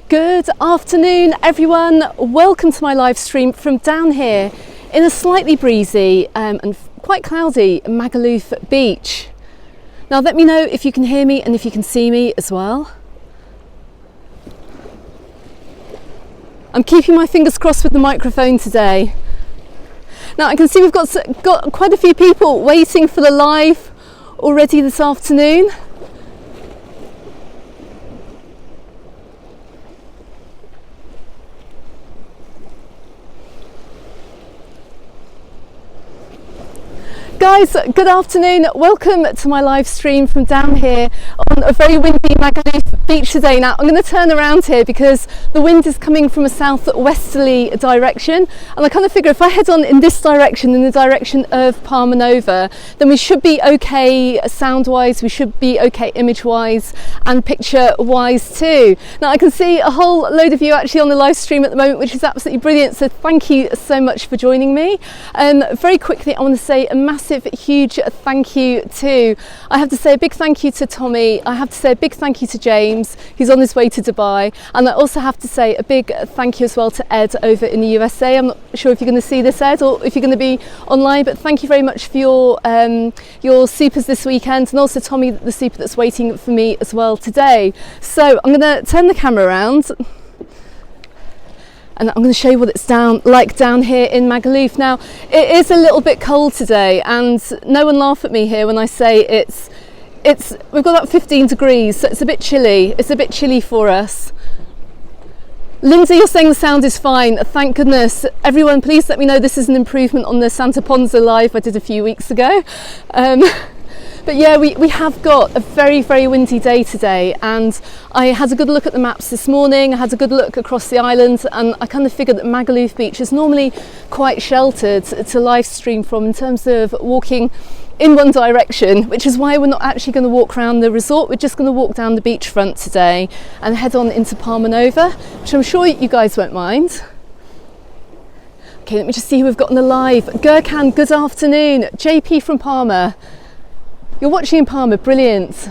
Good afternoon everyone, welcome to my live stream from down here in a slightly breezy and quite cloudy Magaluf beach. Now let me know if you can hear me and if you can see me as well. I'm keeping my fingers crossed with the microphone today. Now I can see we've got quite a few people waiting for the live already this afternoon. Guys, good afternoon. Welcome to my live stream from down here on a very windy Magaluf beach today. Now, I'm going to turn around here because the wind is coming from a southwesterly direction, and I kind of figure if I head on in this direction, in the direction of Palmanova, then we should be okay sound-wise, we should be okay image-wise and picture-wise too. Now, I can see a whole load of you actually on the live stream at the moment, which is absolutely brilliant, so thank you so much for joining me. Very quickly, I want to say a massive huge thank you to, I have to say a big thank you to Tommy, I have to say a big thank you to James, who's on his way to Dubai, and I also have to say a big thank you as well to Ed over in the USA. I'm not sure if you're going to see this, Ed, or if you're going to be online, but thank you very much for your supers this weekend, and also Tommy, the super that's waiting for me as well today. So I'm going to turn the camera around and I'm going to show you what it's like down here in Magaluf. Now, it is a little bit cold today, and no one laugh at me here when I say we've got about 15 degrees, so it's a bit chilly. It's a bit chilly for us. Lindsay, you're saying the sound is fine. Thank goodness. Everyone, please let me know this is an improvement on the Santa Ponza live I did a few weeks ago. But yeah, we have got a very, very windy day today, and I had a good look at the maps this morning, I had a good look across the island, and I kind of figured that Magaluf Beach is normally quite sheltered to live stream from in terms of walking in one direction, which is why we're not actually going to walk around the resort. We're just going to walk down the beachfront today and head on into Palmanova, which I'm sure you guys won't mind. Okay, let me just see who we've got on the live. Gurkhan, good afternoon. JP from Palma. You're watching in Palma, brilliant.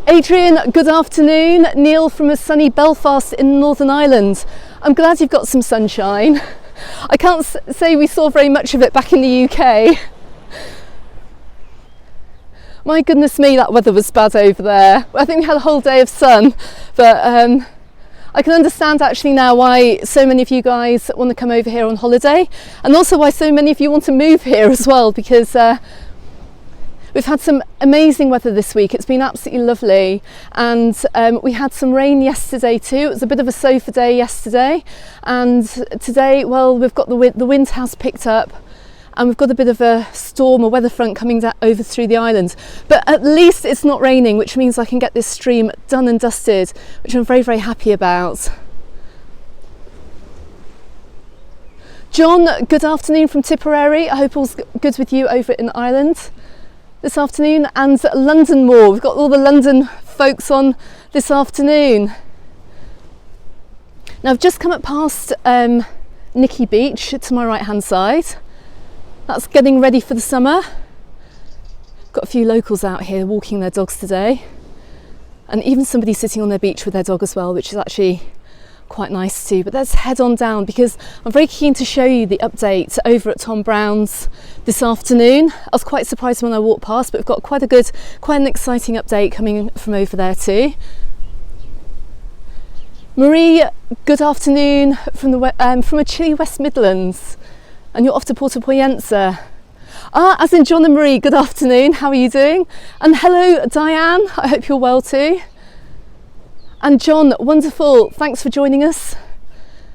Adrian, good afternoon. Neil from a sunny Belfast in Northern Ireland. I'm glad you've got some sunshine. I can't say we saw very much of it back in the UK. My goodness me, that weather was bad over there. I think we had a whole day of sun, but I can understand actually now why so many of you guys want to come over here on holiday, and also why so many of you want to move here as well, because we've had some amazing weather this week. It's been absolutely lovely, and we had some rain yesterday too. It was a bit of a sofa day yesterday, and today, well, we've got the wind has picked up, and we've got a bit of a storm, a weather front coming over through the island. But at least it's not raining, which means I can get this stream done and dusted, which I'm very, very happy about. John, good afternoon from Tipperary. I hope all's good with you over in Ireland this afternoon. And London more, we've got all the London folks on this afternoon. Now I've just come up past Nicky Beach to my right hand side. That's getting ready for the summer. Got a few locals out here walking their dogs today, and even somebody sitting on their beach with their dog as well, which is actually quite nice too. But let's head on down because I'm very keen to show you the update over at Tom Brown's this afternoon. I was quite surprised when I walked past, but we've got quite an exciting update coming from over there too. Marie, good afternoon from a chilly West Midlands, and you're off to Porto Poyensa. As in John and Marie, good afternoon, how are you doing? And hello Diane, I hope you're well too. And John, wonderful, thanks for joining us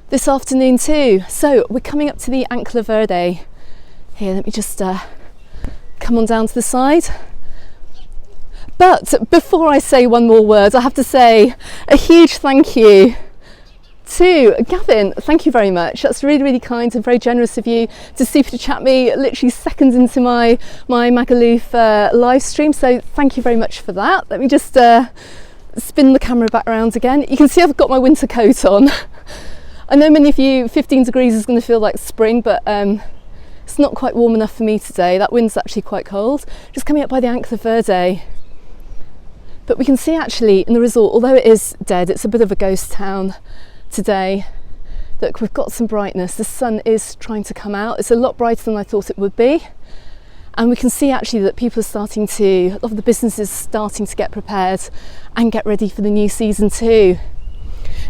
this afternoon too. So we're coming up to the Ancla Verde. Here, let me just come on down to the side. But before I say one more word, I have to say a huge thank you to Gavin. Thank you very much. That's really, really kind and very generous of you to super chat me literally seconds into my Magaluf live stream. So thank you very much for that. Let me just spin the camera back around again. You can see I've got my winter coat on. I know many of you, 15 degrees is going to feel like spring, but it's not quite warm enough for me today. That wind's actually quite cold. Just coming up by the Ancla Verde. But we can see actually in the resort, although it is dead, it's a bit of a ghost town today. Look, we've got some brightness. The sun is trying to come out. It's a lot brighter than I thought it would be. And we can see actually that people are starting to, a lot of the businesses starting to get prepared and get ready for the new season too.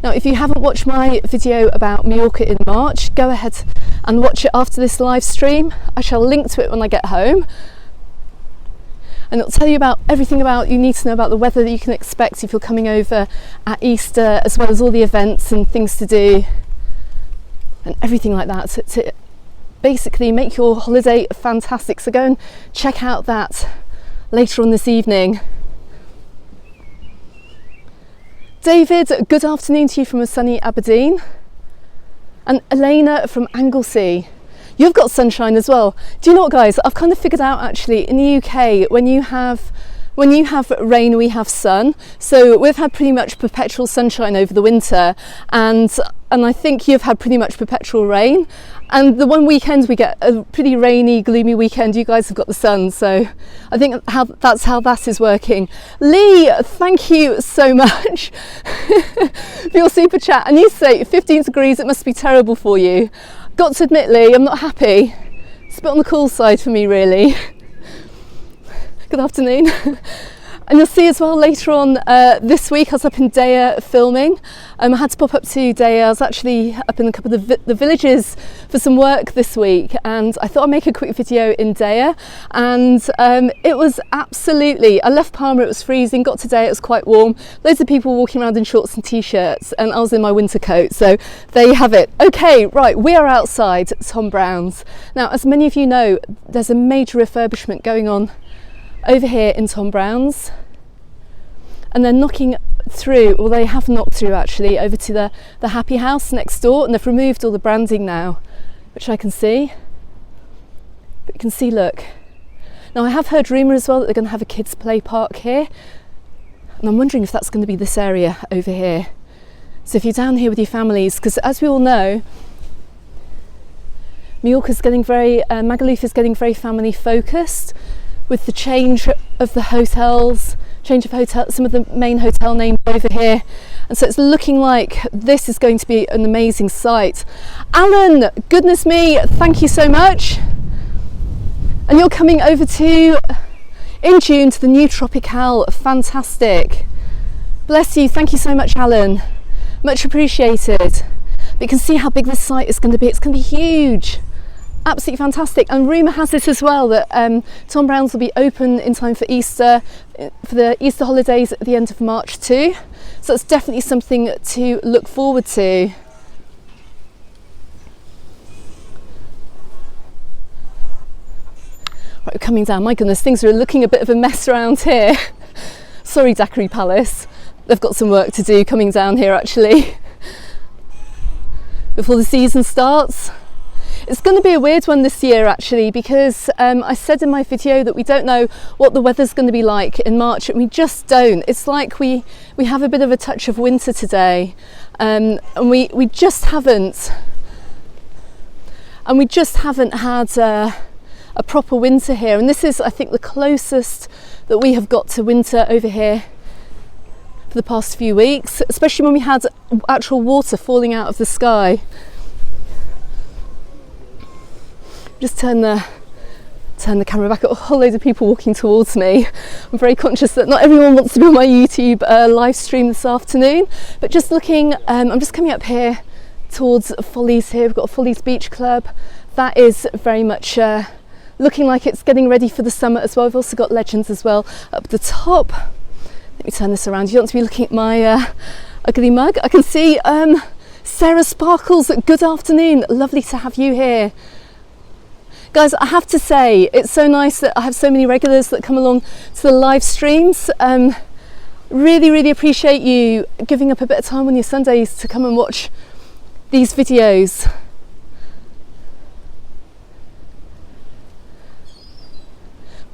Now, if you haven't watched my video about Mallorca in March, go ahead and watch it after this live stream. I shall link to it when I get home. And it'll tell you about everything about you need to know about the weather that you can expect if you're coming over at Easter, as well as all the events and things to do and everything like that to basically make your holiday fantastic. So go and check out that later on this evening. David, good afternoon to you from a sunny Aberdeen. And Elena from Anglesey. You've got sunshine as well. Do you know what, guys? I've kind of figured out actually in the UK, when you have rain, we have sun. So we've had pretty much perpetual sunshine over the winter, and I think you've had pretty much perpetual rain. And the one weekend we get a pretty rainy, gloomy weekend, you guys have got the sun. So I think that's how that is working. Lee, thank you so much for your super chat. And you say 15 degrees, it must be terrible for you. Got to admit, Lee, I'm not happy. It's a bit on the cool side for me, really. Good afternoon. And you'll see as well later on this week I was up in Daya filming. I had to pop up to Daya. I was actually up in a couple of the villages for some work this week, and I thought I'd make a quick video in Daya. And it was absolutely, I left Palma, it was freezing, got to Daya, it was quite warm. Loads of people walking around in shorts and t-shirts, and I was in my winter coat, so there you have it. Okay, right, we are outside Tom Brown's. Now, as many of you know, there's a major refurbishment going on over here in Tom Brown's, and they're knocking through, or they have knocked through actually, over to the Happy House next door, and they've removed all the branding now, which I can see. But you can see, look. Now I have heard rumour as well that they're going to have a kids play park here, and I'm wondering if that's going to be this area over here. So if you're down here with your families, because as we all know, Mallorca's getting very, Magaluf is getting very family focused, with the change of the hotels, some of the main hotel names over here, and so it's looking like this is going to be an amazing site. Alan, goodness me, thank you so much. And you're coming over in June to the new Tropical, fantastic. Bless you, thank you so much, Alan, much appreciated. But you can see how big this site is going to be. It's going to be huge. Absolutely fantastic. And rumour has it as well that Tom Brown's will be open in time for Easter, for the Easter holidays at the end of March too. So it's definitely something to look forward to. Right, we're coming down. My goodness, things are looking a bit of a mess around here. Sorry, Daiquiri Palace. They've got some work to do coming down here actually before the season starts. It's going to be a weird one this year actually, because I said in my video that we don't know what the weather's going to be like in March, and we just don't. It's like we have a bit of a touch of winter today, and we just haven't had a proper winter here, and this is, I think, the closest that we have got to winter over here for the past few weeks, especially when we had actual water falling out of the sky. Just turn the camera back. A whole load of people walking towards me. I'm very conscious that not everyone wants to be on my YouTube live stream this afternoon, but just looking, I'm just coming up here towards Follies here. We've got a Follies Beach Club. That is very much looking like it's getting ready for the summer as well. We've also got Legends as well up the top. Let me turn this around. You don't want to be looking at my ugly mug. I can see Sarah Sparkles. Good afternoon. Lovely to have you here. Guys, I have to say, it's so nice that I have so many regulars that come along to the live streams. Really, really appreciate you giving up a bit of time on your Sundays to come and watch these videos.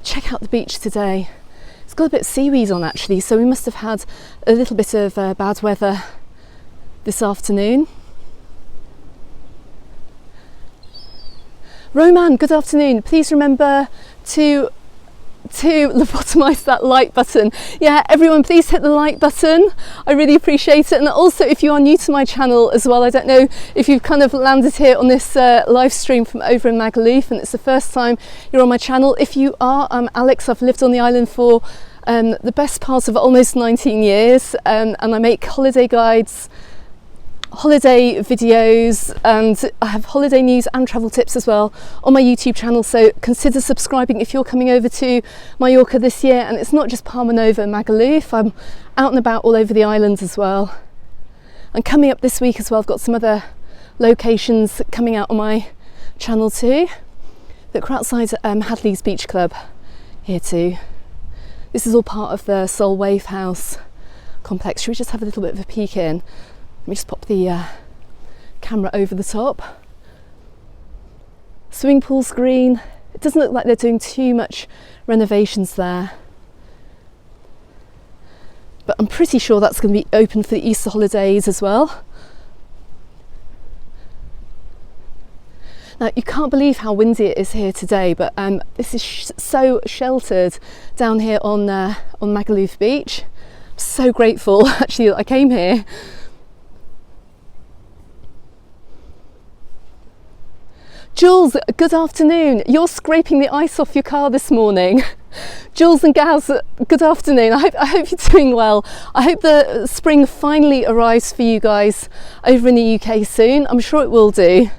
Check out the beach today. It's got a bit of seaweed on actually, so we must have had a little bit of bad weather this afternoon. Roman, good afternoon. Please remember to to lobotomise that like button. Yeah, everyone please hit the like button. I really appreciate it. And also, if you are new to my channel as well, I don't know if you've kind of landed here on this live stream from over in Magaluf and it's the first time you're on my channel. If you are, I'm Alex. I've lived on the island for the best part of almost 19 years, and I make holiday guides, holiday videos, and I have holiday news and travel tips as well on my YouTube channel, so consider subscribing if you're coming over to Mallorca this year. And it's not just Palmanova and Magaluf, I'm out and about all over the islands as well. And coming up this week as well, I've got some other locations coming out on my channel too. Look, we're outside Hadley's Beach Club here too. This is all part of the Sol Wave House complex. Should we just have a little bit of a peek in? Let me just pop the camera over the top. Swimming pool's green. It doesn't look like they're doing too much renovations there. But I'm pretty sure that's going to be open for the Easter holidays as well. Now, you can't believe how windy it is here today, but this is so sheltered down here on Magaluf Beach. I'm so grateful actually that I came here. Jules, good afternoon. You're scraping the ice off your car this morning. Jules and Gaz, good afternoon. I hope you're doing well. I hope the spring finally arrives for you guys over in the UK soon. I'm sure it will do.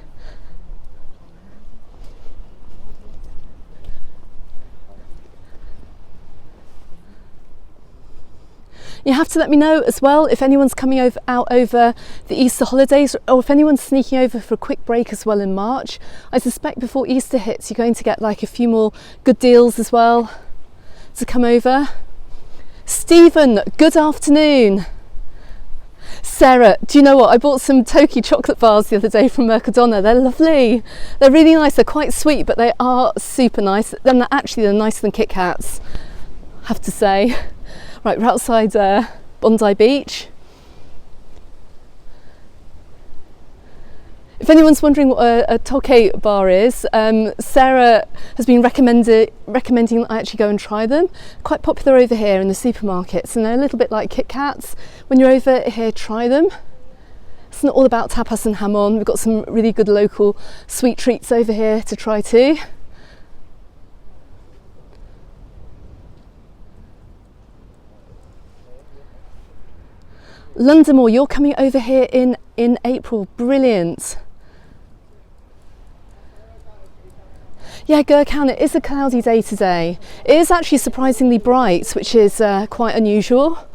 You have to let me know as well if anyone's coming out over the Easter holidays, or if anyone's sneaking over for a quick break as well in March. I suspect before Easter hits, you're going to get like a few more good deals as well to come over. Stephen, good afternoon. Sarah, do you know what? I bought some Toki chocolate bars the other day from Mercadona. They're lovely. They're really nice. They're quite sweet, but they are super nice. Then they're nicer than Kit Kats, I have to say. Right, we're outside Bondi Beach. If anyone's wondering what a Toki bar is, Sarah has been recommending that I actually go and try them. Quite popular over here in the supermarkets, and they're a little bit like Kit Kats. When you're over here, try them. It's not all about tapas and jamon. We've got some really good local sweet treats over here to try too. Londonmore, you're coming over here in April. Brilliant. Yeah, Gurkhan, it is a cloudy day today. It is actually surprisingly bright, which is quite unusual.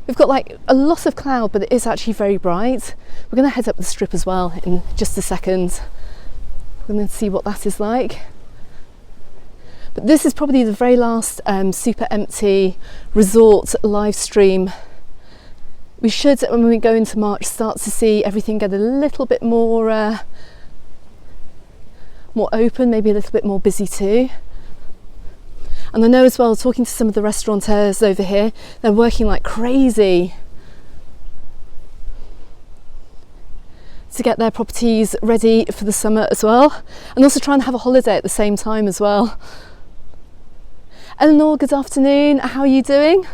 We've got like a lot of cloud, but it is actually very bright. We're going to head up the strip as well in just a second. We're going to see what that is like. But this is probably the very last super empty resort live stream. We should, when we go into March, start to see everything get a little bit more more open, maybe a little bit more busy too. And I know as well, talking to some of the restaurateurs over here, they're working like crazy to get their properties ready for the summer as well, and also try and have a holiday at the same time as well. Eleanor, good afternoon. How are you doing?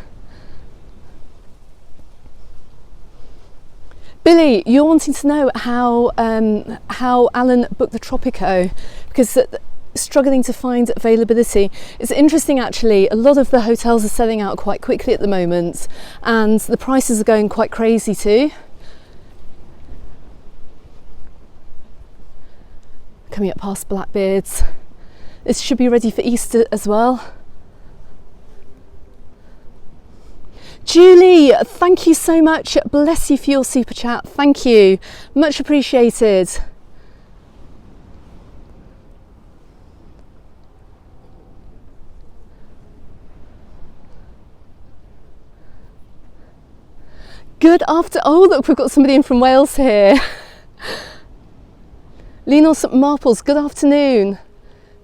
Billy, you're wanting to know how Alan booked the Tropico, because struggling to find availability. It's interesting actually, a lot of the hotels are selling out quite quickly at the moment, and the prices are going quite crazy too. Coming up past Blackbeards. This should be ready for Easter as well. Julie, thank you so much. Bless you for your super chat. Thank you. Much appreciated. Good after. Oh, look, we've got somebody in from Wales here. Linos Marples, good afternoon.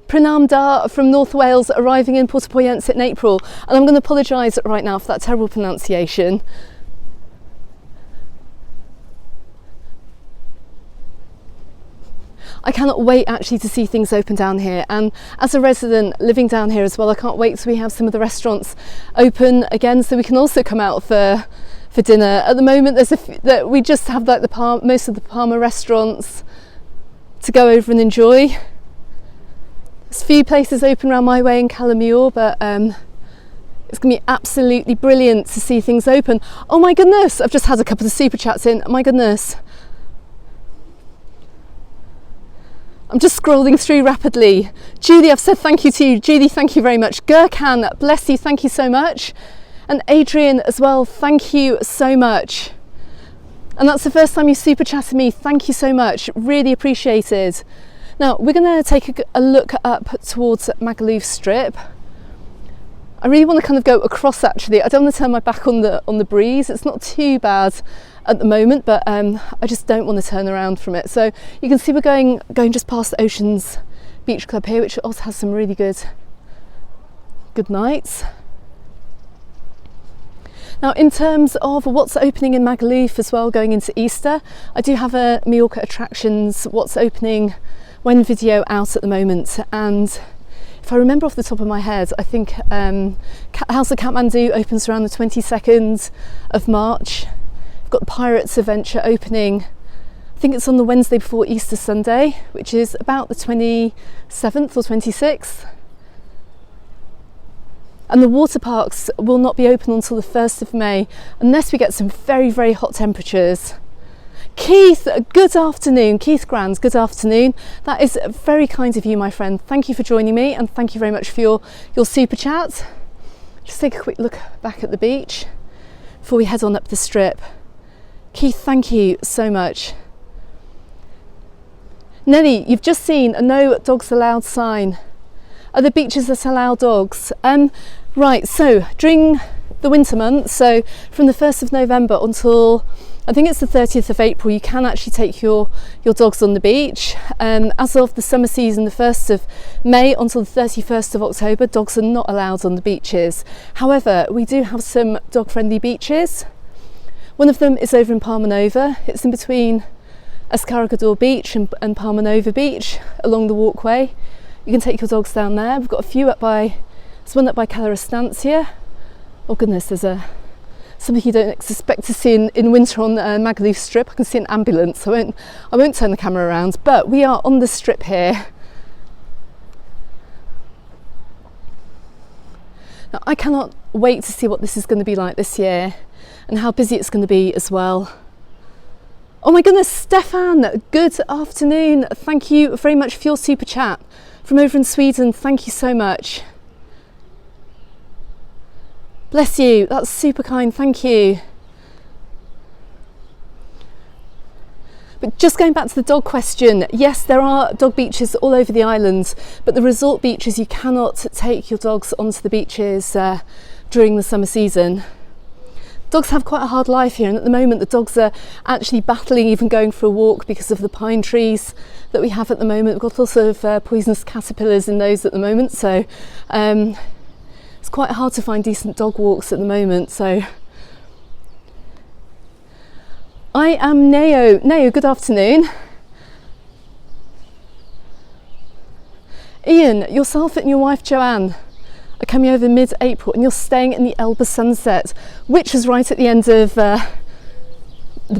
Pranam Dar from North Wales, arriving in Port Poyensit in April. And I'm going to apologise right now for that terrible pronunciation. I cannot wait actually to see things open down here, and as a resident living down here as well, I can't wait till we have some of the restaurants open again so we can also come out for dinner. At the moment we just have like most of the Palma restaurants to go over and enjoy. There's a few places open around my way in Calamure, but it's going to be absolutely brilliant to see things open. Oh my goodness, I've just had a couple of super chats in. Oh my goodness. I'm just scrolling through rapidly. Julie, I've said thank you to you. Julie, thank you very much. Gurkhan, bless you, thank you so much. And Adrian as well, thank you so much. And that's the first time you super chatted me. Thank you so much, really appreciated. Now we're going to take a look up towards Magaluf Strip. I really want to kind of go across actually. I don't want to turn my back on the breeze. It's not too bad at the moment, but I just don't want to turn around from it. So you can see we're going just past Oceans Beach Club here, which also has some really good nights. Now in terms of what's opening in Magaluf as well going into Easter, I do have a Mallorca attractions what's opening when video out at the moment, and if I remember off the top of my head, I think House of Kathmandu opens around the 22nd of March. We've got the Pirates Adventure opening, I think it's on the Wednesday before Easter Sunday, which is about the 27th or 26th. And the water parks will not be open until the 1st of May, unless we get some very, very hot temperatures. Keith, good afternoon. Keith Grand, good afternoon. That is very kind of you, my friend. Thank you for joining me, and thank you very much for your super chat. Just take a quick look back at the beach before we head on up the strip. Keith, thank you so much. Nelly, you've just seen a no dogs allowed sign. Are there beaches that allow dogs? Right, so during the winter months, so from the 1st of November until I think it's the 30th of April, you can actually take your dogs on the beach. As of the summer season, the 1st of May until the 31st of October, dogs are not allowed on the beaches. However, we do have some dog-friendly beaches. One of them is over in Palmanova. It's in between Escargador Beach and Palmanova Beach along the walkway. You can take your dogs down there. We've got a few there's one up by Cala Estancia. Oh goodness, there's something you don't expect to see in winter on Magaluf Strip. I can see an ambulance. I won't turn the camera around, but we are on the strip here. Now I cannot wait to see what this is going to be like this year and how busy it's going to be as well. Oh my goodness, Stefan, good afternoon. Thank you very much for your super chat from over in Sweden. Thank you so much. Bless you, that's super kind, thank you. But just going back to the dog question, yes, there are dog beaches all over the island, but the resort beaches, you cannot take your dogs onto the beaches during the summer season. Dogs have quite a hard life here, and at the moment the dogs are actually battling even going for a walk because of the pine trees that we have at the moment. We've got lots of poisonous caterpillars in those at the moment, so it's quite hard to find decent dog walks at the moment. So I am Neo. Neo, good afternoon. Ian, yourself and your wife Joanne are coming over mid-April, and you're staying in the Elba Sunset, which is right at the end of the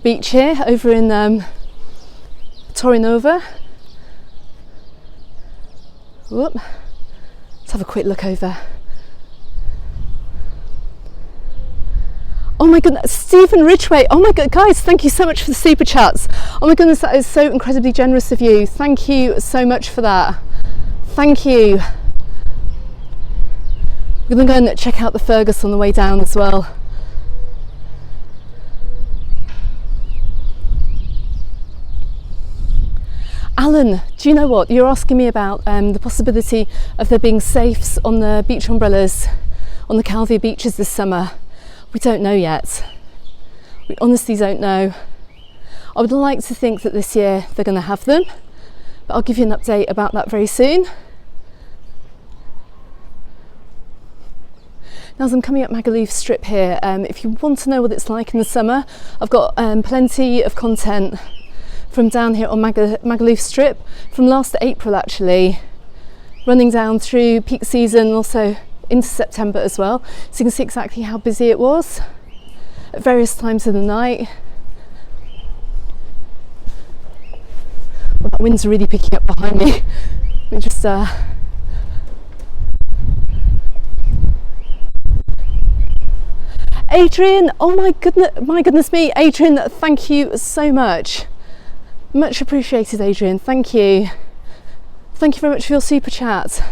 beach here, over in Torrenova. Whoop. Let's have a quick look over. Oh my goodness, Stephen Ridgway. Oh my god, guys, thank you so much for the super chats. Oh my goodness, that is so incredibly generous of you. Thank you so much for that. Thank you. We're going to go and check out the Fergus on the way down as well. Alan, do you know what? You're asking me about the possibility of there being safes on the beach umbrellas on the Calvi beaches this summer. We don't know yet. We honestly don't know. I would like to think that this year they're going to have them, but I'll give you an update about that very soon. Now, as I'm coming up Magaluf Strip here, if you want to know what it's like in the summer, I've got plenty of content from down here on Magaluf Strip from last April actually, running down through peak season, also into September as well. So you can see exactly how busy it was at various times of the night. Well, that wind's really picking up behind me. Let me just Adrian, oh my goodness me, Adrian, thank you so much. Much appreciated, Adrian, thank you. Thank you very much for your super chat.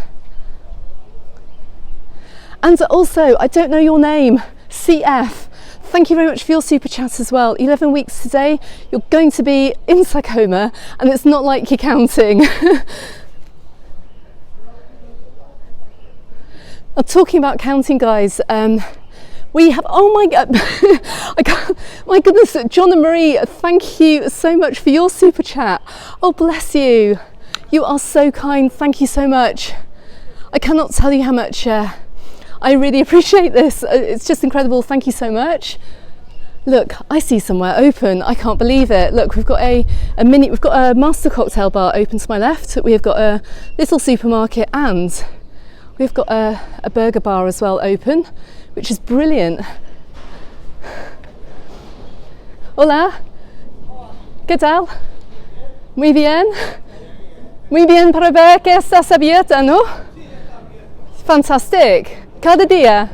And also, I don't know your name, CF, thank you very much for your super chat as well. 11 weeks today, you're going to be in Sakoma, and it's not like you're counting. I'm talking about counting, guys. We have, oh my god, my goodness, John and Marie, thank you so much for your super chat. Oh, bless you. You are so kind. Thank you so much. I cannot tell you how much I really appreciate this. It's just incredible. Thank you so much. Look, I see somewhere open. I can't believe it. Look, we've got we've got a master cocktail bar open to my left. We've got a little supermarket, and we've got a burger bar as well open, which is brilliant. Hola. ¿Qué tal? Muy bien. Muy bien para ver que estás abierta, ¿no? Fantastic. Cada día.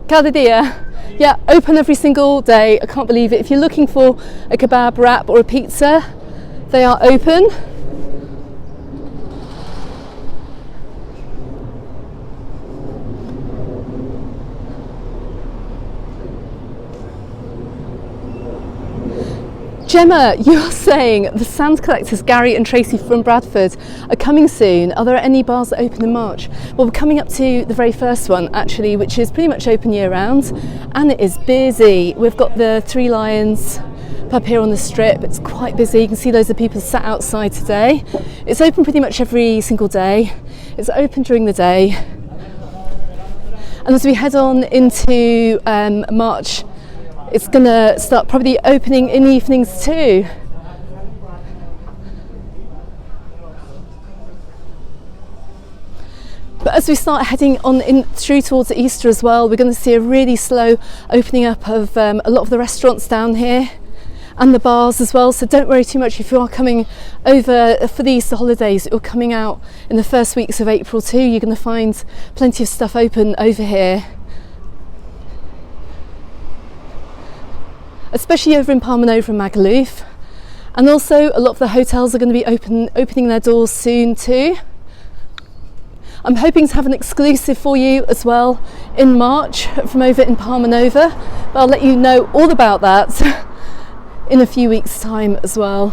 Cada día. Yeah, open every single day. I can't believe it. If you're looking for a kebab wrap or a pizza, they are open. Gemma, you're saying the sand collectors Gary and Tracy from Bradford are coming soon. Are there any bars that open in March? Well, we're coming up to the very first one actually, which is pretty much open year round, and it is busy. We've got the Three Lions pub here on the strip. It's quite busy. You can see loads of people sat outside today. It's open pretty much every single day. It's open during the day. And as we head on into March, it's going to start probably opening in the evenings too. But as we start heading on in through towards Easter as well, we're going to see a really slow opening up of a lot of the restaurants down here and the bars as well. So don't worry too much if you are coming over for the Easter holidays. You're coming out in the first weeks of April too. You're going to find plenty of stuff open over here. Especially over in Palmanova and Magaluf, and also a lot of the hotels are going to be opening their doors soon too. I'm hoping to have an exclusive for you as well in March from over in Palmanova, but I'll let you know all about that in a few weeks' time as well.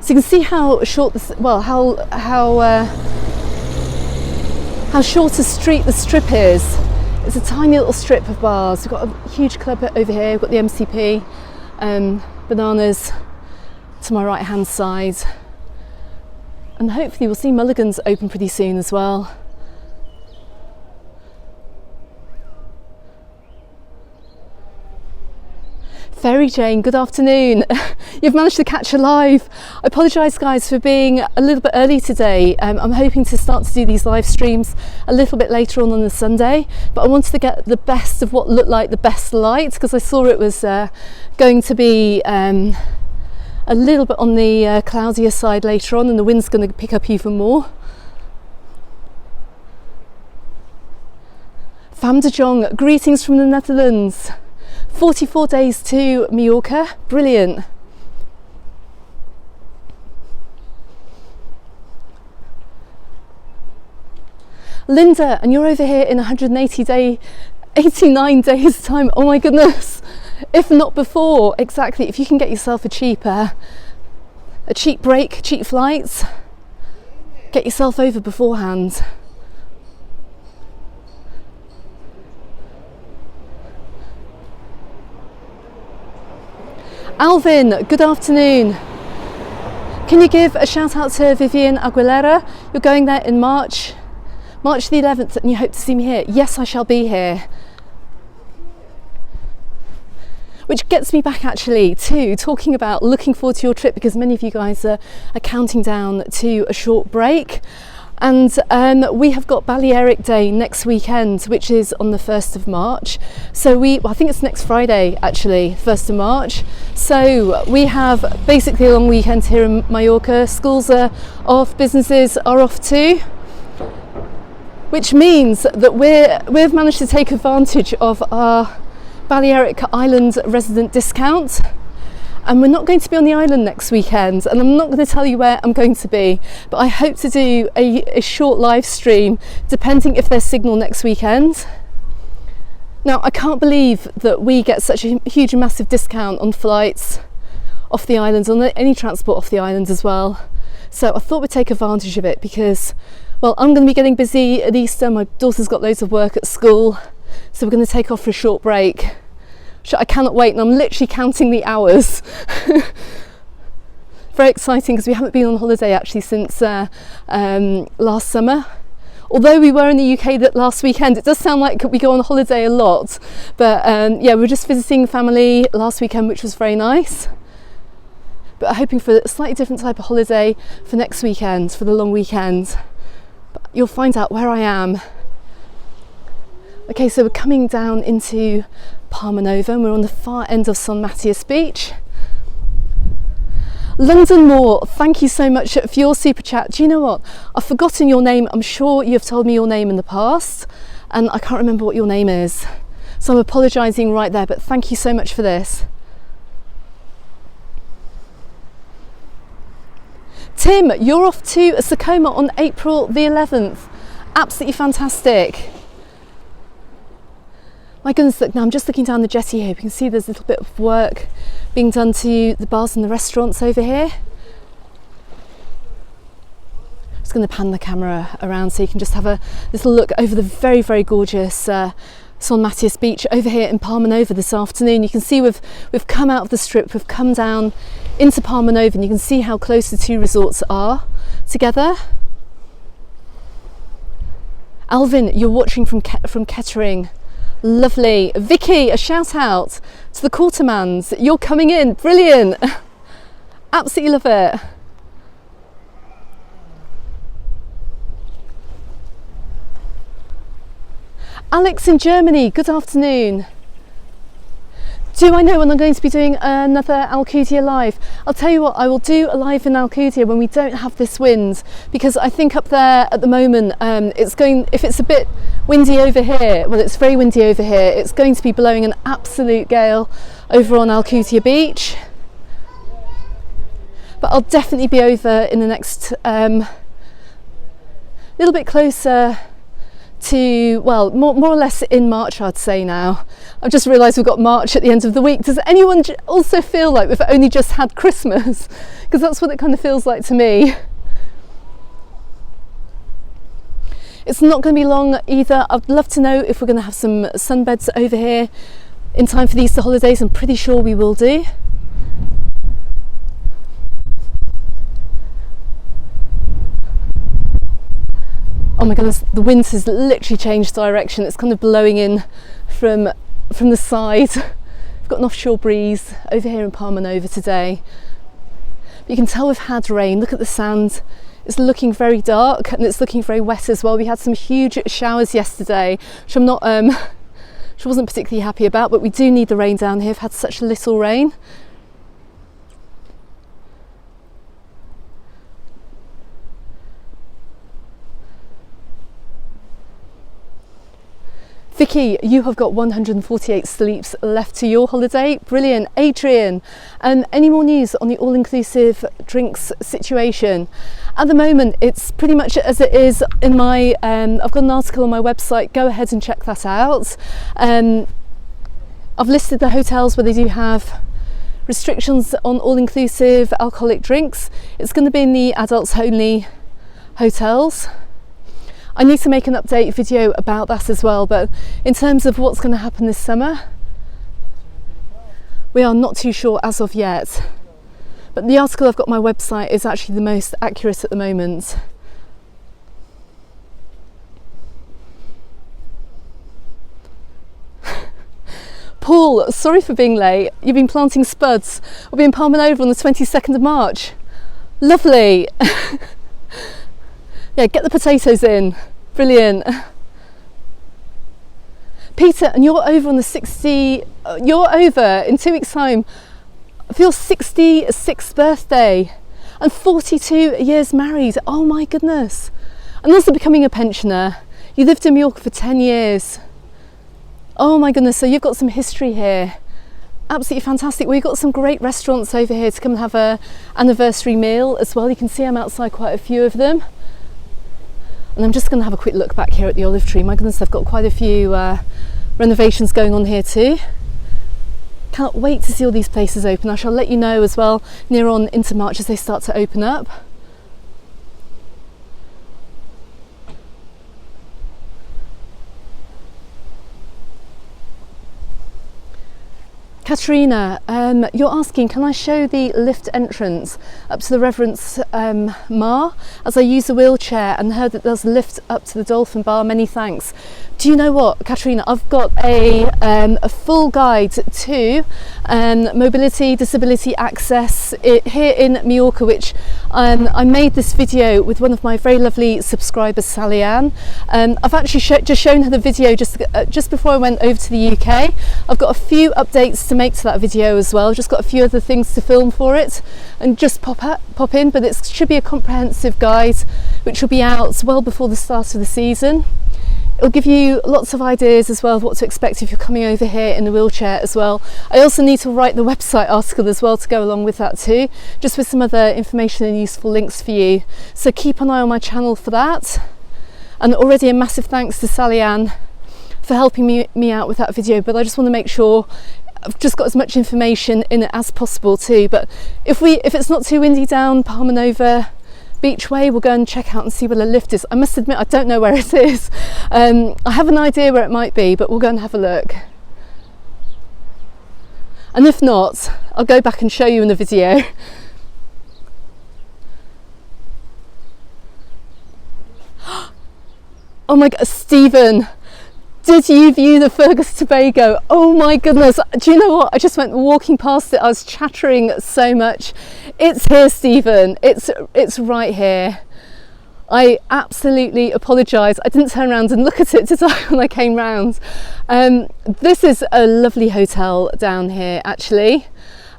So you can see how short this, well, how short a street the strip is. It's a tiny little strip of bars. We've got a huge club over here. We've got the MCP, Bananas to my right hand side, and hopefully we'll see Mulligan's open pretty soon as well. Fairy Jane, good afternoon. You've managed to catch a live. I apologise guys for being a little bit early today. I'm hoping to start to do these live streams a little bit later on the Sunday, but I wanted to get the best of what looked like the best light, because I saw it was going to be a little bit on the cloudier side later on, and the wind's going to pick up even more. Fam de Jong, greetings from the Netherlands. 44 days to Mallorca, brilliant. Linda, and you're over here in 89 days time. Oh my goodness, if not before. Exactly, if you can get yourself a cheap break, cheap flights, get yourself over beforehand. Alvin, good afternoon. Can you give a shout out to Vivian Aguilera? You're going there in March the 11th, and you hope to see me here. Yes, I shall be here. which gets me back actually to talking about looking forward to your trip, because many of you guys are counting down to a short break. And we have got Balearic Day next weekend, which is on the 1st of March. So I think it's next Friday actually, 1st of March. So we have basically a long weekend here in Mallorca. Schools are off, businesses are off too, which means that we've managed to take advantage of our Balearic Island resident discount. And we're not going to be on the island next weekend, and I'm not going to tell you where I'm going to be, but I hope to do a short live stream depending if there's signal next weekend. Now, I can't believe that we get such a huge massive discount on flights off the islands, on any transport off the island as well. So I thought we'd take advantage of it because, well, I'm going to be getting busy at Easter. My daughter's got loads of work at school, so we're going to take off for a short break. I cannot wait, and I'm literally counting the hours. Very exciting, because we haven't been on holiday actually since last summer. Although we were in the UK that last weekend, it does sound like we go on holiday a lot. But yeah, we were just visiting family last weekend, which was very nice. But I'm hoping for a slightly different type of holiday for next weekend, for the long weekend. But you'll find out where I am. Okay, so we're coming down into Palmanova, and we're on the far end of St Matthias Beach. London Moor, thank you so much for your super chat. Do you know what? I've forgotten your name. I'm sure you've told me your name in the past, and I can't remember what your name is. So I'm apologising right there, but thank you so much for this. Tim, you're off to Sakoma on April the 11th. Absolutely fantastic. My goodness, look, now I'm just looking down the jetty here. We can see there's a little bit of work being done to the bars and the restaurants over here. Just going to pan the camera around so you can just have a little look over the very, very gorgeous St Matthias Beach over here in Palmanova this afternoon. You can see we've come out of the strip, we've come down into Palmanova, and you can see how close the two resorts are together. Alvin, you're watching from Kettering. Lovely. Vicky, a shout out to the Quartermans. You're coming in. Brilliant. Absolutely love it. Alex in Germany, good afternoon. Do I know when I'm going to be doing another Alcudia live? I'll tell you what, I will do a live in Alcudia when we don't have this wind, because I think up there at the moment if it's a bit windy over here, well, it's very windy over here, it's going to be blowing an absolute gale over on Alcudia Beach. But I'll definitely be over in the next little bit closer to, well, more or less in March, I'd say now. I've just realised we've got March at the end of the week. Does anyone also feel like we've only just had Christmas? Because that's what it kind of feels like to me. It's not going to be long either. I'd love to know if we're going to have some sunbeds over here in time for the Easter holidays. I'm pretty sure we will do. Oh my goodness, the wind has literally changed direction. It's kind of blowing in from the side. We've got an offshore breeze over here in Palmanova today. But you can tell we've had rain. Look at the sand. It's looking very dark, and it's looking very wet as well. We had some huge showers yesterday, which I'm not which I wasn't particularly happy about, but we do need the rain down here. We've had such little rain. Vicky, you have got 148 sleeps left to your holiday. Brilliant. Adrian, any more news on the all-inclusive drinks situation? At the moment, it's pretty much as it is in my, I've got an article on my website, go ahead and check that out. I've listed the hotels where they do have restrictions on all-inclusive alcoholic drinks. It's going to be in the adults-only hotels. I need to make an update video about that as well, but in terms of what's going to happen this summer, we are not too sure as of yet. But the article I've got on my website is actually the most accurate at the moment. Paul, sorry for being late. You've been planting spuds. We'll be in Palmanova on the 22nd of March. Lovely. Yeah, get the potatoes in. Brilliant. Peter, and you're over on the 60, you're over in 2 weeks' time for your 66th birthday and 42 years married. Oh my goodness. And also becoming a pensioner. You lived in Mallorca for 10 years. Oh my goodness, so you've got some history here. Absolutely fantastic. We've got some great restaurants over here to come and have an anniversary meal as well. You can see I'm outside quite a few of them. And I'm just going to have a quick look back here at the olive tree. My goodness, they've got quite a few renovations going on here too. Can't wait to see all these places open. I shall let you know as well near on into March as they start to open up. Katerina, you're asking, can I show the lift entrance up to the Reverend's Ma as I use the wheelchair and heard that there's a lift up to the Dolphin Bar? Many thanks. Do you know what, Katerina? I've got a full guide to mobility, disability access here in Majorca, which I made this video with one of my very lovely subscribers, Sally Ann. I've actually just shown her the video just before I went over to the UK. I've got a few updates to make to that video as well. Just got a few other things to film for it and just pop in, but it should be a comprehensive guide which will be out well before the start of the season. It'll give you lots of ideas as well of what to expect if you're coming over here in the wheelchair as well. I also need to write the website article as well to go along with that too, just with some other information and useful links for you. So keep an eye on my channel for that. And already a massive thanks to Sally Ann for helping me out with that video, but I just want to make sure I've just got as much information in it as possible too. But if it's not too windy down Palmanova Beachway, we'll go and check out and see where the lift is. I must admit I don't know where it is. I have an idea where it might be, but we'll go and have a look. And if not, I'll go back and show you in the video. Oh my god, Stephen, did you view the Fergus Tobago? Oh my goodness, do you know what? I just went walking past it. I was chattering so much. It's here, Stephen. It's right here. I absolutely apologise. I didn't turn around and look at it, did I, when I came round? This is a lovely hotel down here, actually.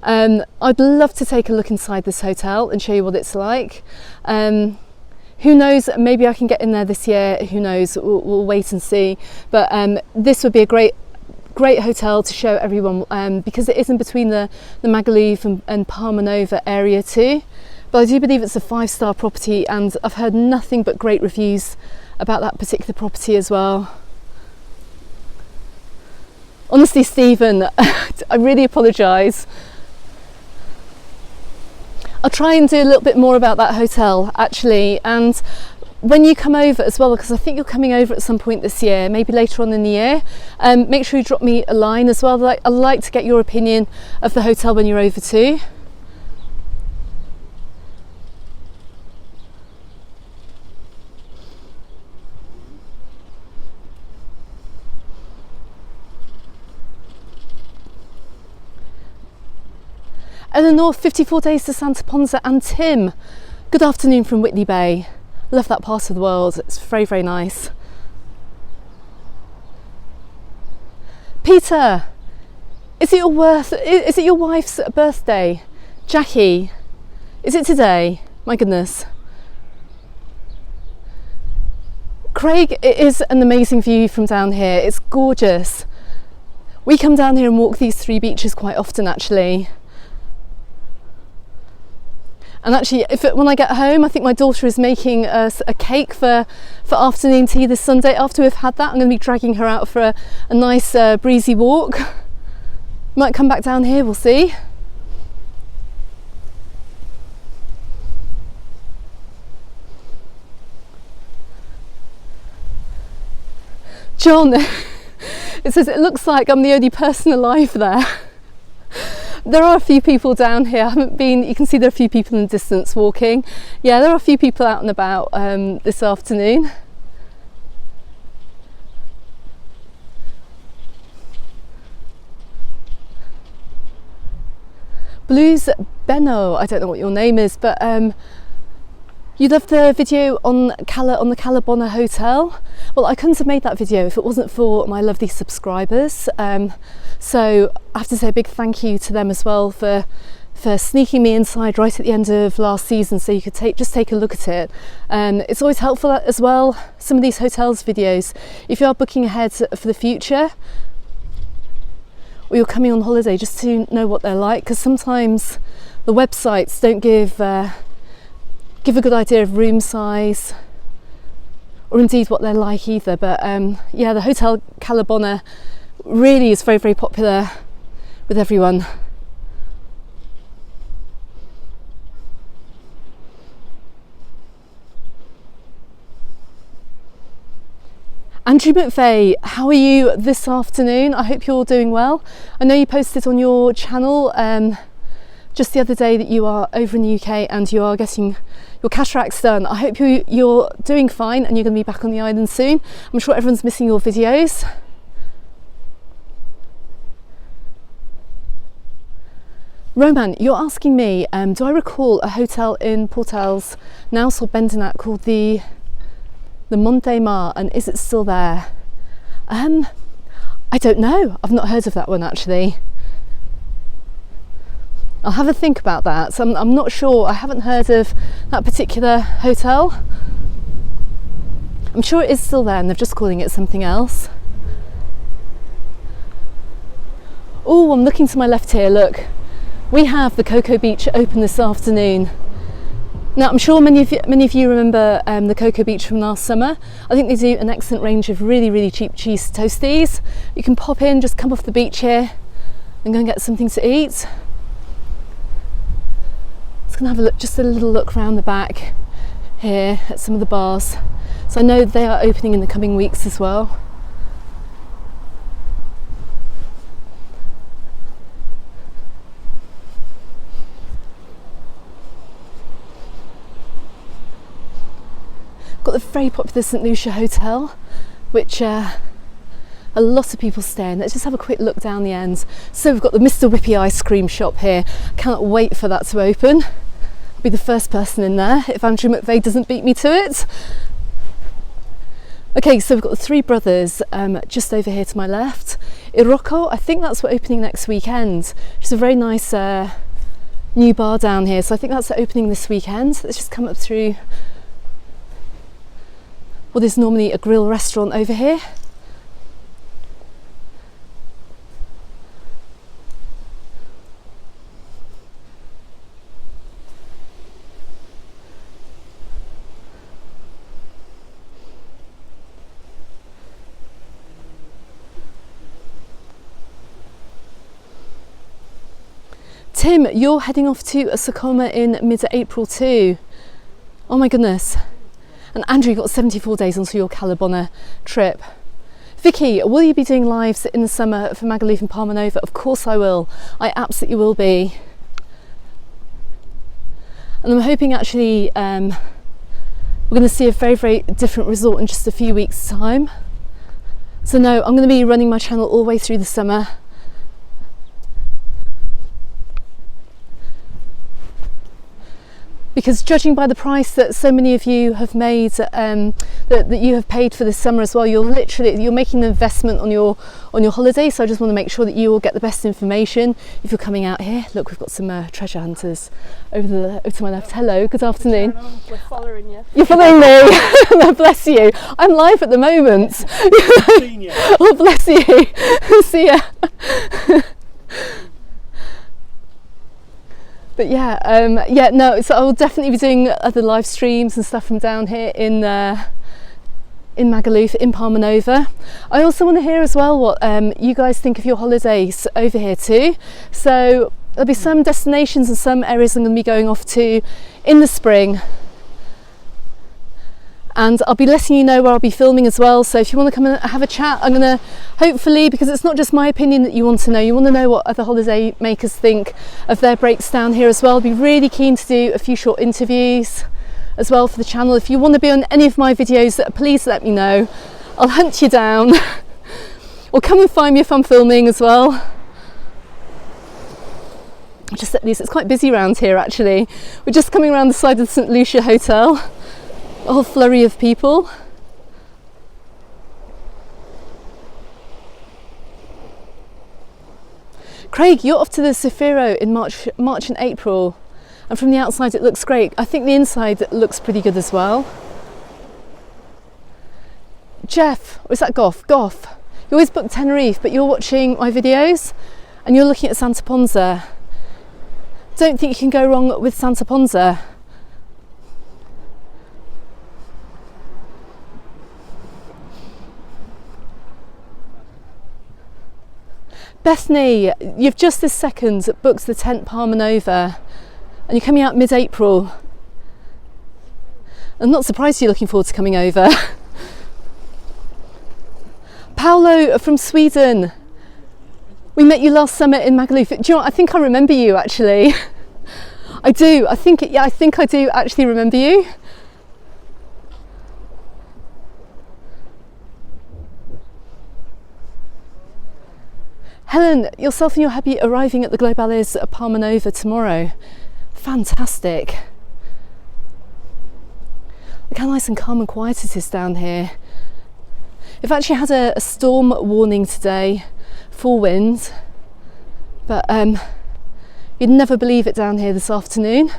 I'd love to take a look inside this hotel and show you what it's like. Who knows, maybe I can get in there this year. Who knows, we'll wait and see. But this would be a great hotel to show everyone because it is in between the Magaluf and Palmanova area too. But I do believe it's a 5-star property, and I've heard nothing but great reviews about that particular property as well. Honestly, Stephen, I really apologise. I'll try and do a little bit more about that hotel actually, and when you come over as well, because I think you're coming over at some point this year, maybe later on in the year, make sure you drop me a line as well. I'd like to get your opinion of the hotel when you're over too. Eleanor, 54 days to Santa Ponsa, and Tim, good afternoon from Whitley Bay. Love that part of the world, it's very, very nice. Peter, is it your wife's birthday? Jackie, is it today? My goodness. Craig, it is an amazing view from down here, it's gorgeous. We come down here and walk these 3 beaches quite often actually. And actually, when I get home, I think my daughter is making a cake for afternoon tea this Sunday. After we've had that, I'm going to be dragging her out for a nice breezy walk. Might come back down here, we'll see. John, it says it looks like I'm the only person alive there. There are a few people down here. I haven't been, you can see there are a few people in the distance walking. Yeah, there are a few people out and about this afternoon. Blues Benno, I don't know what your name is, but you loved the video on the Calabona Hotel. Well, I couldn't have made that video if it wasn't for my lovely subscribers. So I have to say a big thank you to them as well for sneaking me inside right at the end of last season so you could just take a look at it. It's always helpful as well, some of these hotels videos, if you are booking ahead for the future or you're coming on holiday, just to know what they're like, because sometimes the websites don't give a good idea of room size or indeed what they're like either. But yeah, the Hotel Calabona really is very, very popular with everyone. Andrew McVeigh, how are you this afternoon? I hope you're all doing well. I know you posted on your channel just the other day that you are over in the UK and you are getting your cataracts done. I hope you're doing fine and you're going to be back on the island soon. I'm sure everyone's missing your videos. Roman, you're asking me, do I recall a hotel in Portels, Naus or Bendenat called the Monte Mar, and is it still there? I don't know. I've not heard of that one actually. I'll have a think about that. So I'm not sure. I haven't heard of that particular hotel. I'm sure it is still there and they're just calling it something else. Oh, I'm looking to my left here. Look, we have the Cocoa Beach open this afternoon. Now, I'm sure many of you remember the Cocoa Beach from last summer. I think they do an excellent range of really, really cheap cheese toasties. You can pop in, just come off the beach here and go and get something to eat. Just gonna have a look, just a little look around the back here at some of the bars. So I know they are opening in the coming weeks as well. Got the very popular St Lucia Hotel, which a lot of people stay in. Let's just have a quick look down the end. So we've got the Mr Whippy ice cream shop here. Cannot wait for that to open. I'll be the first person in there if Andrew McVeigh doesn't beat me to it. Okay, so we've got the Three Brothers just over here to my left. Irocco, I think that's what opening next weekend. It's a very nice new bar down here, so I think that's opening this weekend. Let's just come up through. Well, there's normally a grill restaurant over here. Tim, you're heading off to Sakoma in mid-April too. Oh my goodness. And Andrew, you got 74 days onto your Calabona trip. Vicky, will you be doing lives in the summer for Magaluf and Palmanova? Of course I will. I absolutely will be. And I'm hoping actually we're going to see a very, very different result in just a few weeks' time. So no, I'm going to be running my channel all the way through the summer. Because judging by the price that so many of you have made, that you have paid for this summer as well, you're making an investment on your holiday. So I just want to make sure that you all get the best information if you're coming out here. Look, we've got some treasure hunters over to my left. Hello, good afternoon. We're following you. You're following me. Bless you. I'm live at the moment. Oh, bless you. See ya. But yeah, no, so I will definitely be doing other live streams and stuff from down here in Magaluf, in Palmanova. I also want to hear as well what you guys think of your holidays over here too. So there'll be some destinations and some areas I'm going to be going off to in the spring. And I'll be letting you know where I'll be filming as well. So if you want to come and have a chat, I'm going to hopefully, because it's not just my opinion that you want to know what other holiday makers think of their breaks down here as well. I'll be really keen to do a few short interviews as well for the channel. If you want to be on any of my videos, please let me know. I'll hunt you down. Or come and find me if I'm filming as well. just at least it's quite busy around here actually. We're just coming around the side of the St Lucia Hotel, a whole flurry of people. Craig, you're off to the Zafiro in March and April, and from the outside it looks great. I think the inside looks pretty good as well. Jeff, or is that Goff? You always book Tenerife, but you're watching my videos and you're looking at Santa Ponza. Don't think you can go wrong with Santa Ponza. Bethany, you've just this second booked the tent Palmanova and you're coming out mid-April. I'm not surprised you're looking forward to coming over. Paolo from Sweden. We met you last summer in Magaluf. Do you know what? I think I remember you actually. I do. I think I do actually remember you. Helen, yourself and your hubby arriving at the Globales Palmanova tomorrow. Fantastic. Look how nice and calm and quiet it is down here. We've actually had a storm warning today, full wind, but you'd never believe it down here this afternoon.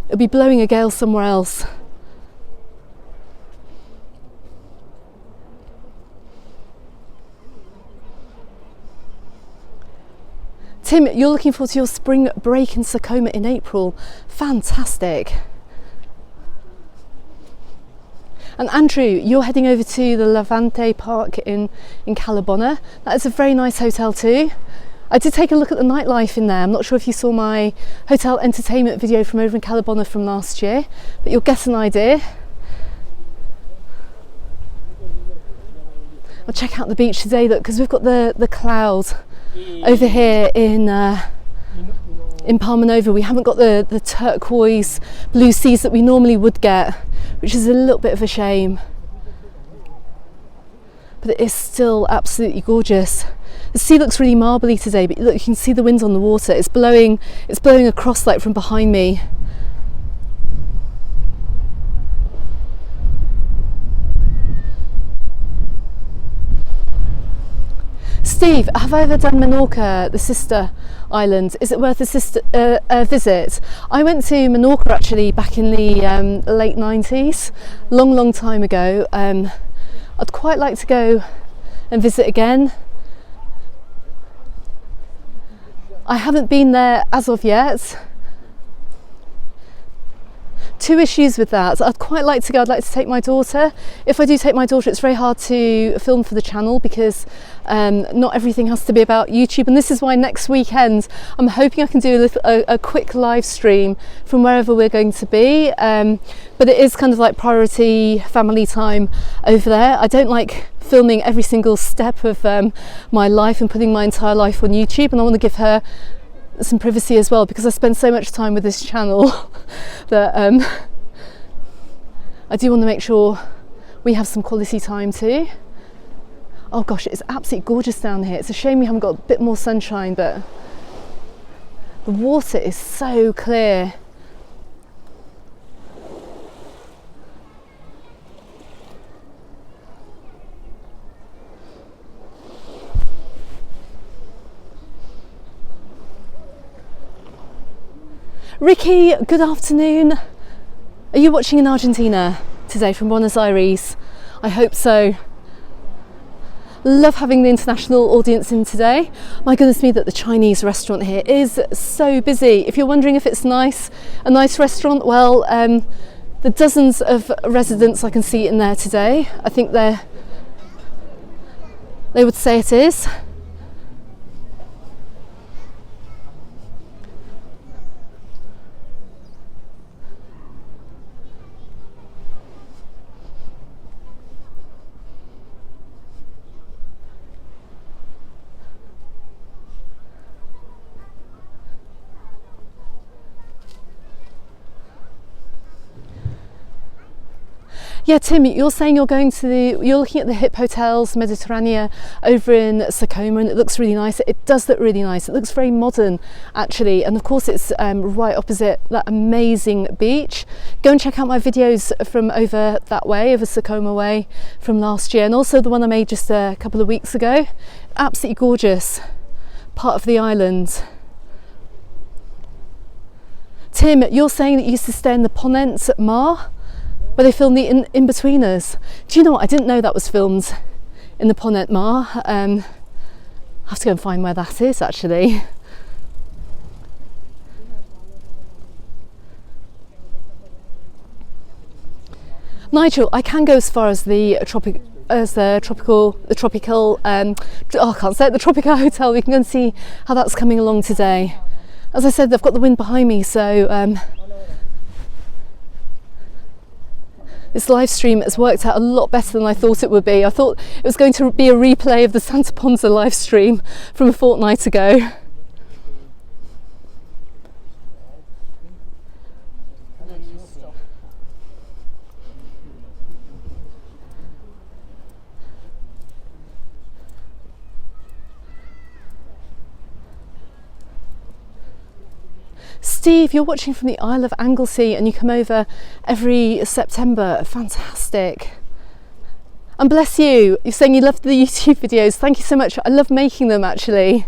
It'll be blowing a gale somewhere else. Tim, you're looking forward to your spring break in Sakoma in April. Fantastic. And Andrew, you're heading over to the Levante Park in Calabona. That is a very nice hotel too. I did take a look at the nightlife in there. I'm not sure if you saw my hotel entertainment video from over in Calabona from last year, but you'll get an idea. I'll check out the beach today, look, because we've got the clouds over here in Palmanova. We haven't got the turquoise blue seas that we normally would get, which is a little bit of a shame, but it is still absolutely gorgeous. The sea looks really marbly today, but look, you can see the wind on the water. It's blowing across like from behind me. Steve, have I ever done Mallorca, the sister island? Is it worth a visit? I went to Mallorca actually back in the late 90s, long time ago. I'd quite like to go and visit again. I haven't been there as of yet. Two issues with that. I'd quite like to go. I'd like to take my daughter. If I do take my daughter, it's very hard to film for the channel because not everything has to be about YouTube, and this is why next weekend I'm hoping I can do a quick live stream from wherever we're going to be, but it is kind of like priority family time over there. I don't like filming every single step of my life and putting my entire life on YouTube, and I want to give her some privacy as well because I spend so much time with this channel that I do want to make sure we have some quality time too. Oh gosh, it's absolutely gorgeous down here. It's a shame we haven't got a bit more sunshine, but the water is so clear. Ricky, good afternoon. Are you watching in Argentina today from Buenos Aires? I hope so. Love having the international audience in today. My goodness me, that the Chinese restaurant here is so busy. If you're wondering if it's nice, a nice restaurant, well, the dozens of residents I can see in there today, I think they would say it is. Yeah, Tim, you're saying you're looking at the Hip Hotels Mediterranea over in Sakoma, and it looks really nice. It does look really nice. It looks very modern, actually, and of course it's right opposite that amazing beach. Go and check out my videos from over that way, over Sakoma way, from last year, and also the one I made just a couple of weeks ago. Absolutely gorgeous part of the island. Tim, you're saying that you used to stay in the Ponent Mar, where they filmed the In-Betweeners. Do you know what? I didn't know that was filmed in the Ponent Mar. I have to go and find where that is, actually. Nigel, I can go as far as the tropical. I can't say it, the Tropica Hotel. We can go and see how that's coming along today. As I said, they've got the wind behind me, so this live stream has worked out a lot better than I thought it would be. I thought it was going to be a replay of the Santa Ponsa live stream from a fortnight ago. Steve, you're watching from the Isle of Anglesey and you come over every September. Fantastic. And bless you, you're saying you love the YouTube videos. Thank you so much. I love making them, actually.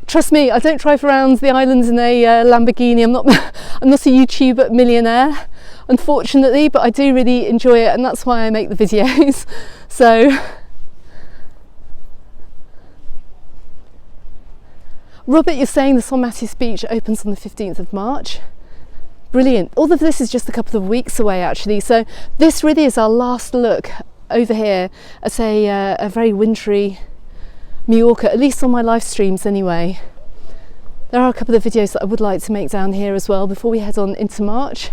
Trust me, I don't drive around the islands in a Lamborghini. I'm not a YouTube millionaire, unfortunately, but I do really enjoy it, and that's why I make the videos. So Robert, you're saying the St Matthew's Beach opens on the 15th of March. Brilliant. All of this is just a couple of weeks away, actually. So this really is our last look over here at a very wintry Mallorca, at least on my live streams anyway. There are a couple of videos that I would like to make down here as well before we head on into March.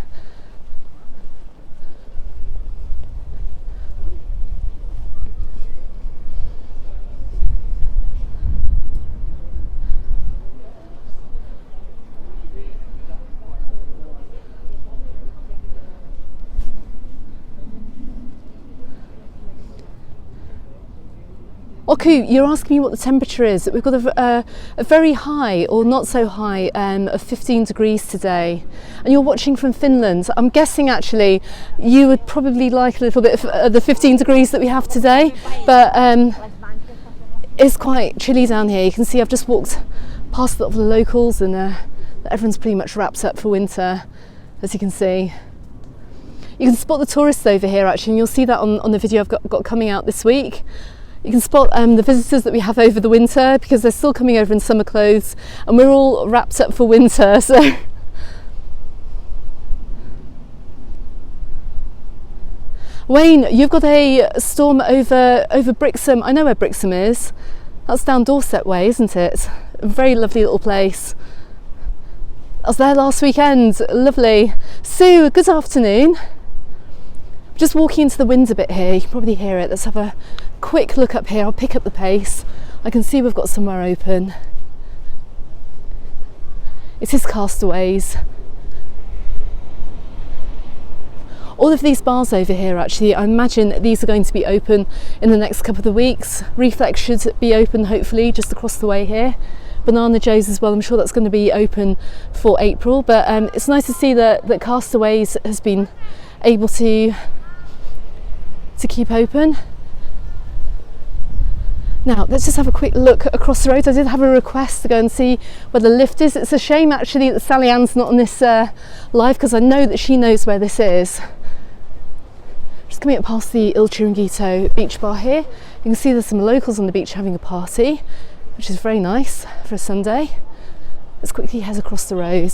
Oku, you're asking me what the temperature is. We've got a very high, or not so high, of 15 degrees today. And you're watching from Finland. I'm guessing actually you would probably like a little bit of the 15 degrees that we have today, but it's quite chilly down here. You can see I've just walked past a lot of the locals, and everyone's pretty much wrapped up for winter, as you can see. You can spot the tourists over here actually, and you'll see that on the video I've got coming out this week. You can spot the visitors that we have over the winter, because they're still coming over in summer clothes and we're all wrapped up for winter. So Wayne, you've got a storm over Brixham. I know where Brixham is. That's down Dorset way, isn't it? A very lovely little place. I was there last weekend. Lovely. Sue, good afternoon. Just walking into the wind a bit here, you can probably hear it. Let's have a quick look up here. I'll pick up the pace. I can see we've got somewhere open. It is Castaways. All of these bars over here, actually, I imagine these are going to be open in the next couple of weeks. Reflex should be open, hopefully, just across the way here. Banana Joe's as well, I'm sure that's going to be open for April. But it's nice to see that Castaways has been able to keep open. Now let's just have a quick look across the road. I did have a request to go and see where the lift is. It's a shame actually that Sally Ann's not on this live, because I know that she knows where this is. Just coming up past the Il Chiringuito beach bar here. You can see there's some locals on the beach having a party, which is very nice for a Sunday. Let's quickly head across the road.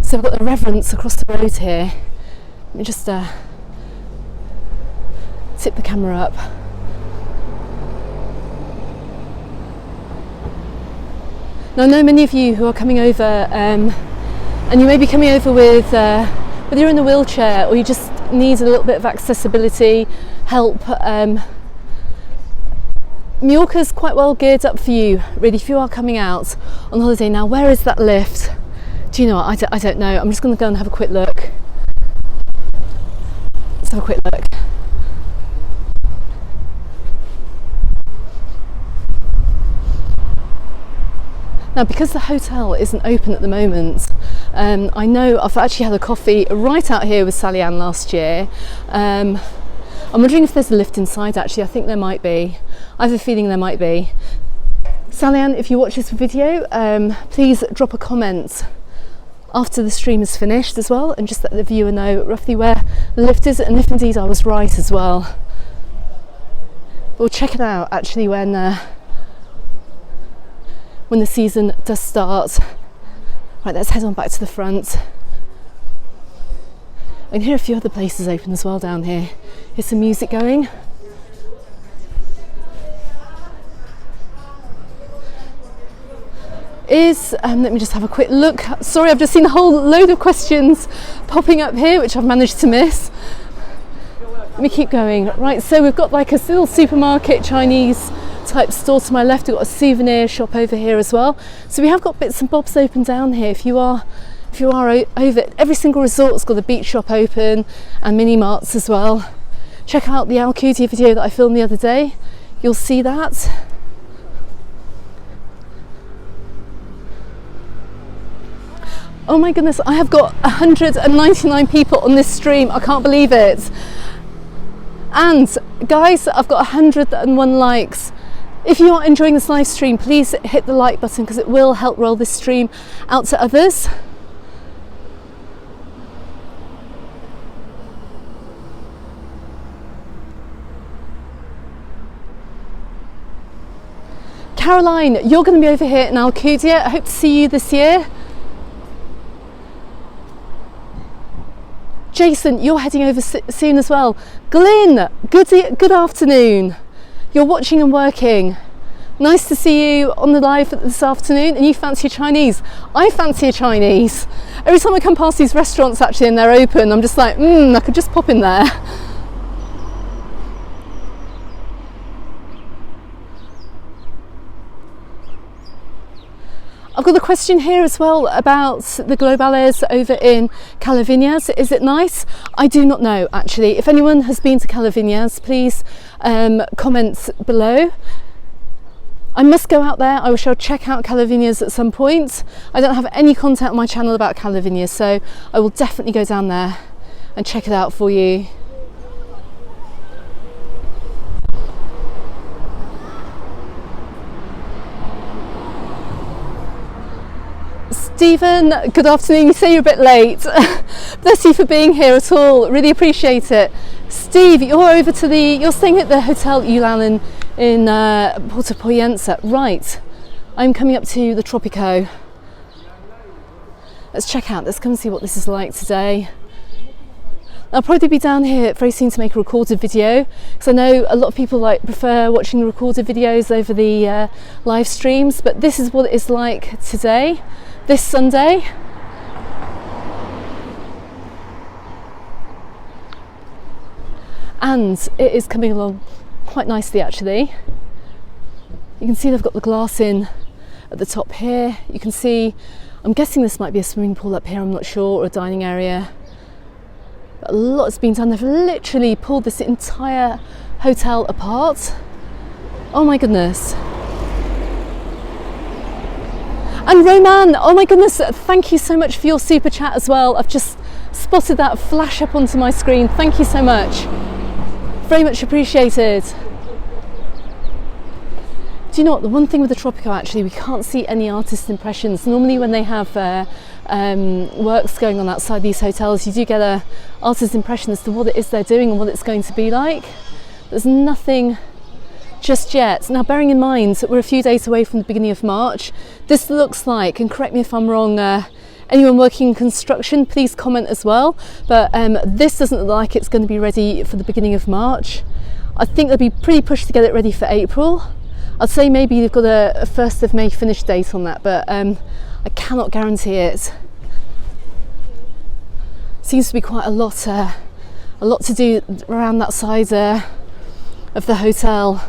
So I've got the Reverence across the road here. Let me just tip the camera up. Now I know many of you who are coming over, and you may be coming over with, whether you're in a wheelchair or you just need a little bit of accessibility help. Mallorca's quite well geared up for you, really, if you are coming out on holiday. Now, where is that lift? Do you know what? I don't know. I'm just going to go and have a quick look. Let's have a quick look. Now, because the hotel isn't open at the moment, I know I've actually had a coffee right out here with Sally Ann last year. I'm wondering if there's a lift inside. Actually, I think there might be. I have a feeling there might be. Sally Ann, if you watch this video, please drop a comment after the stream is finished as well, and just let the viewer know roughly where the lift is, and if indeed I was right as well. We'll check it out actually when the season does start. Right, let's head on back to the front. I can hear a few other places open as well down here. Here's some music going. Let me just have a quick look. Sorry, I've just seen a whole load of questions popping up here, which I've managed to miss. Let me keep going. Right, so we've got like a little supermarket, Chinese type store to my left. We've got a souvenir shop over here as well. So we have got bits and bobs open down here. If you are over, every single resort's got a beach shop open and mini marts as well. Check out the Alcudia video that I filmed the other day. You'll see that. Oh my goodness, I have got 199 people on this stream. I can't believe it. And guys, I've got 101 likes. If you are enjoying this live stream, please hit the like button, because it will help roll this stream out to others. Caroline, you're going to be over here in Alcudia. I hope to see you this year. Jason, you're heading over soon as well. Glyn, good afternoon. You're watching and working. Nice to see you on the live this afternoon. And you fancy a Chinese? I fancy a Chinese. Every time I come past these restaurants actually and they're open, I'm just like, I could just pop in there. I've got a question here as well about the Globales over in Calavinas. Is it nice? I do not know actually. If anyone has been to Calavinas, please comment below. I must go out there. I shall check out Calavinas at some point. I don't have any content on my channel about Calavinas, so I will definitely go down there and check it out for you. Stephen, good afternoon. You say you're a bit late. Bless you for being here at all. Really appreciate it. Steve, you're staying at the Hotel Ulan in Puerto Poyensa. Right. I'm coming up to the Tropico. Let's check out. Let's come and see what this is like today. I'll probably be down here very soon to make a recorded video, because I know a lot of people prefer watching the recorded videos over the live streams, but this is what it is like today, this Sunday. And it is coming along quite nicely actually. You can see they've got the glass in at the top here. You can see, I'm guessing this might be a swimming pool up here, I'm not sure, or a dining area. But a lot's been done. They've literally pulled this entire hotel apart. Oh my goodness. And Roman, oh my goodness, thank you so much for your super chat as well. I've just spotted that flash up onto my screen. Thank you so much. Very much appreciated. Do you know what, the one thing with the Tropico actually, we can't see any artist impressions. Normally when they have works going on outside these hotels, you do get a artist impression as to what it is they're doing and what it's going to be like. There's nothing just yet. Now, bearing in mind that we're a few days away from the beginning of March, this looks like, and correct me if I'm wrong, anyone working in construction, please comment as well, but this doesn't look like it's going to be ready for the beginning of March. I think they'll be pretty pushed to get it ready for April. I'd say maybe they've got a 1st of May finish date on that, but I cannot guarantee it. Seems to be quite a lot to do around that side of the hotel.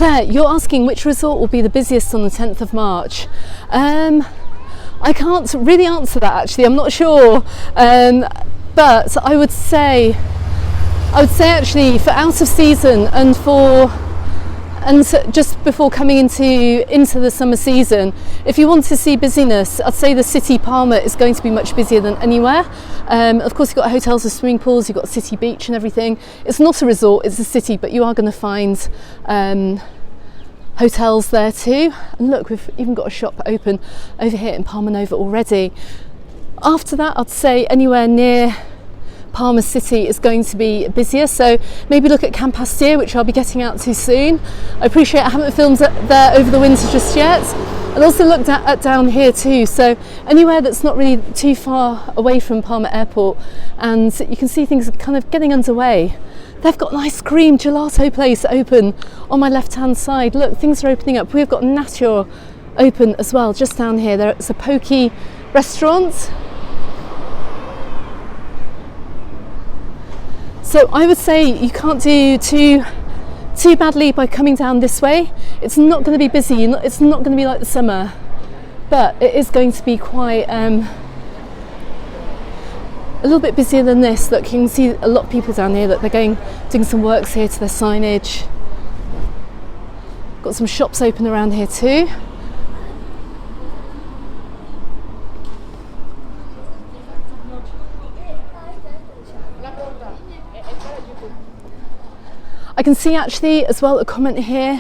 Yeah, you're asking which resort will be the busiest on the 10th of March. I can't really answer that actually, I'm not sure. But I would say actually for out of season and just before coming into the summer season, if you want to see busyness, I'd say the city Palma is going to be much busier than anywhere. Of course, you've got hotels with swimming pools, you've got city beach and everything. It's not a resort, it's a city, but you are going to find hotels there too. And look, we've even got a shop open over here in Palmanova already. After that, I'd say anywhere near Palma City is going to be busier, so maybe look at Campastia, which I'll be getting out to soon. I appreciate I haven't filmed there over the winter just yet, and also looked at down here too, so anywhere that's not really too far away from Palma Airport, and you can see things kind of getting underway. They've got an ice cream gelato place open on my left hand side. Look, things are opening up. We've got Nature open as well just down here. There's a poke restaurant. So I would say you can't do too badly by coming down this way. It's not going to be busy, it's not going to be like the summer, but it is going to be quite a little bit busier than this. Look, you can see a lot of people down here that they're doing some works here to their signage. Got some shops open around here too. I can see actually as well a comment here.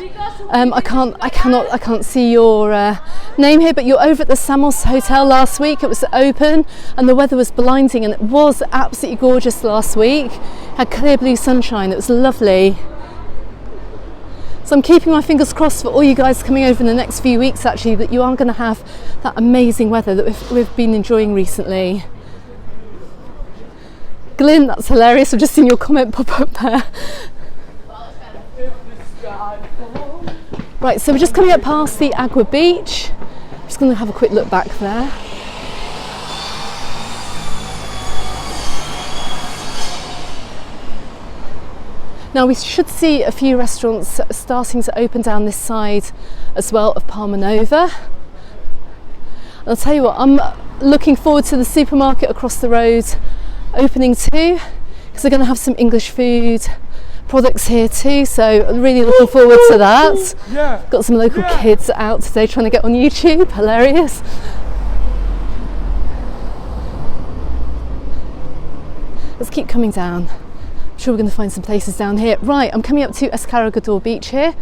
I can't see your name here, but you're over at the Samos Hotel last week. It was open and the weather was blinding, and it was absolutely gorgeous last week. Had clear blue sunshine. It was lovely. So I'm keeping my fingers crossed for all you guys coming over in the next few weeks actually, that you are going to have that amazing weather that we've been enjoying recently. Glyn, that's hilarious. I've just seen your comment pop up there. Right, so we're just coming up past the Agua Beach. Just going to have a quick look back there. Now we should see a few restaurants starting to open down this side as well of Palmanova. And I'll tell you what, I'm looking forward to the supermarket across the road opening too, because they're going to have some English food products here too, so I'm really looking forward to that. Yeah. Got some local kids out today trying to get on YouTube, hilarious. Let's keep coming down. I'm sure we're going to find some places down here. Right, I'm coming up to Escargador Beach here.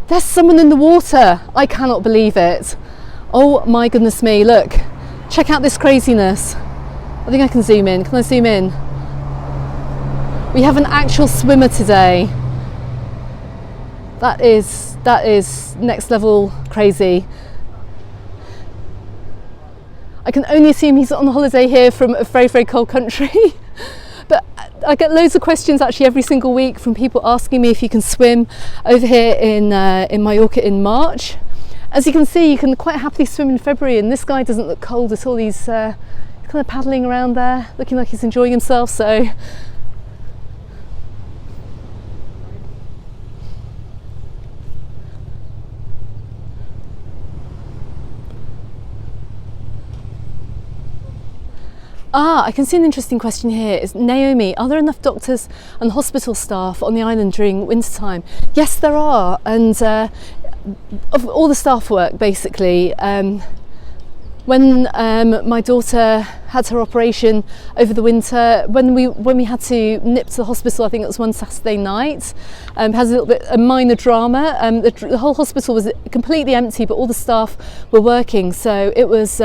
There's someone in the water. I cannot believe it. Oh my goodness me, look. Check out this craziness. I think I can zoom in. Can I zoom in? We have an actual swimmer today. That is next level crazy. I can only assume he's on holiday here from a very, very cold country. But I get loads of questions actually every single week from people asking me if you can swim over here in Mallorca in March. As you can see, you can quite happily swim in February, and this guy doesn't look cold at all. He's kind of paddling around there, looking like he's enjoying himself. So. I can see an interesting question here. Is Naomi, are there enough doctors and hospital staff on the island during winter time? Yes, there are, and of all the staff work basically. When my daughter had her operation over the winter, when we had to nip to the hospital, I think it was one Saturday night, has a minor drama. The whole hospital was completely empty, but all the staff were working, so it was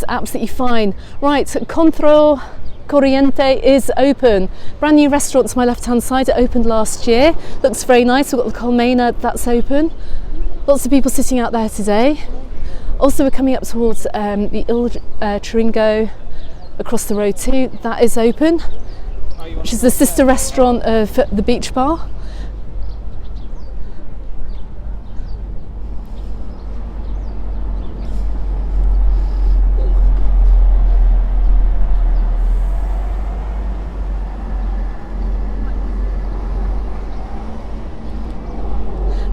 absolutely fine. Right, Contro Corriente is open. Brand new restaurant to my left hand side. It opened last year. Looks very nice. We've got the Colmena, that's open. Lots of people sitting out there today. Also, we're coming up towards the Il Chiringo across the road too. That is open, which is the sister restaurant of the beach bar.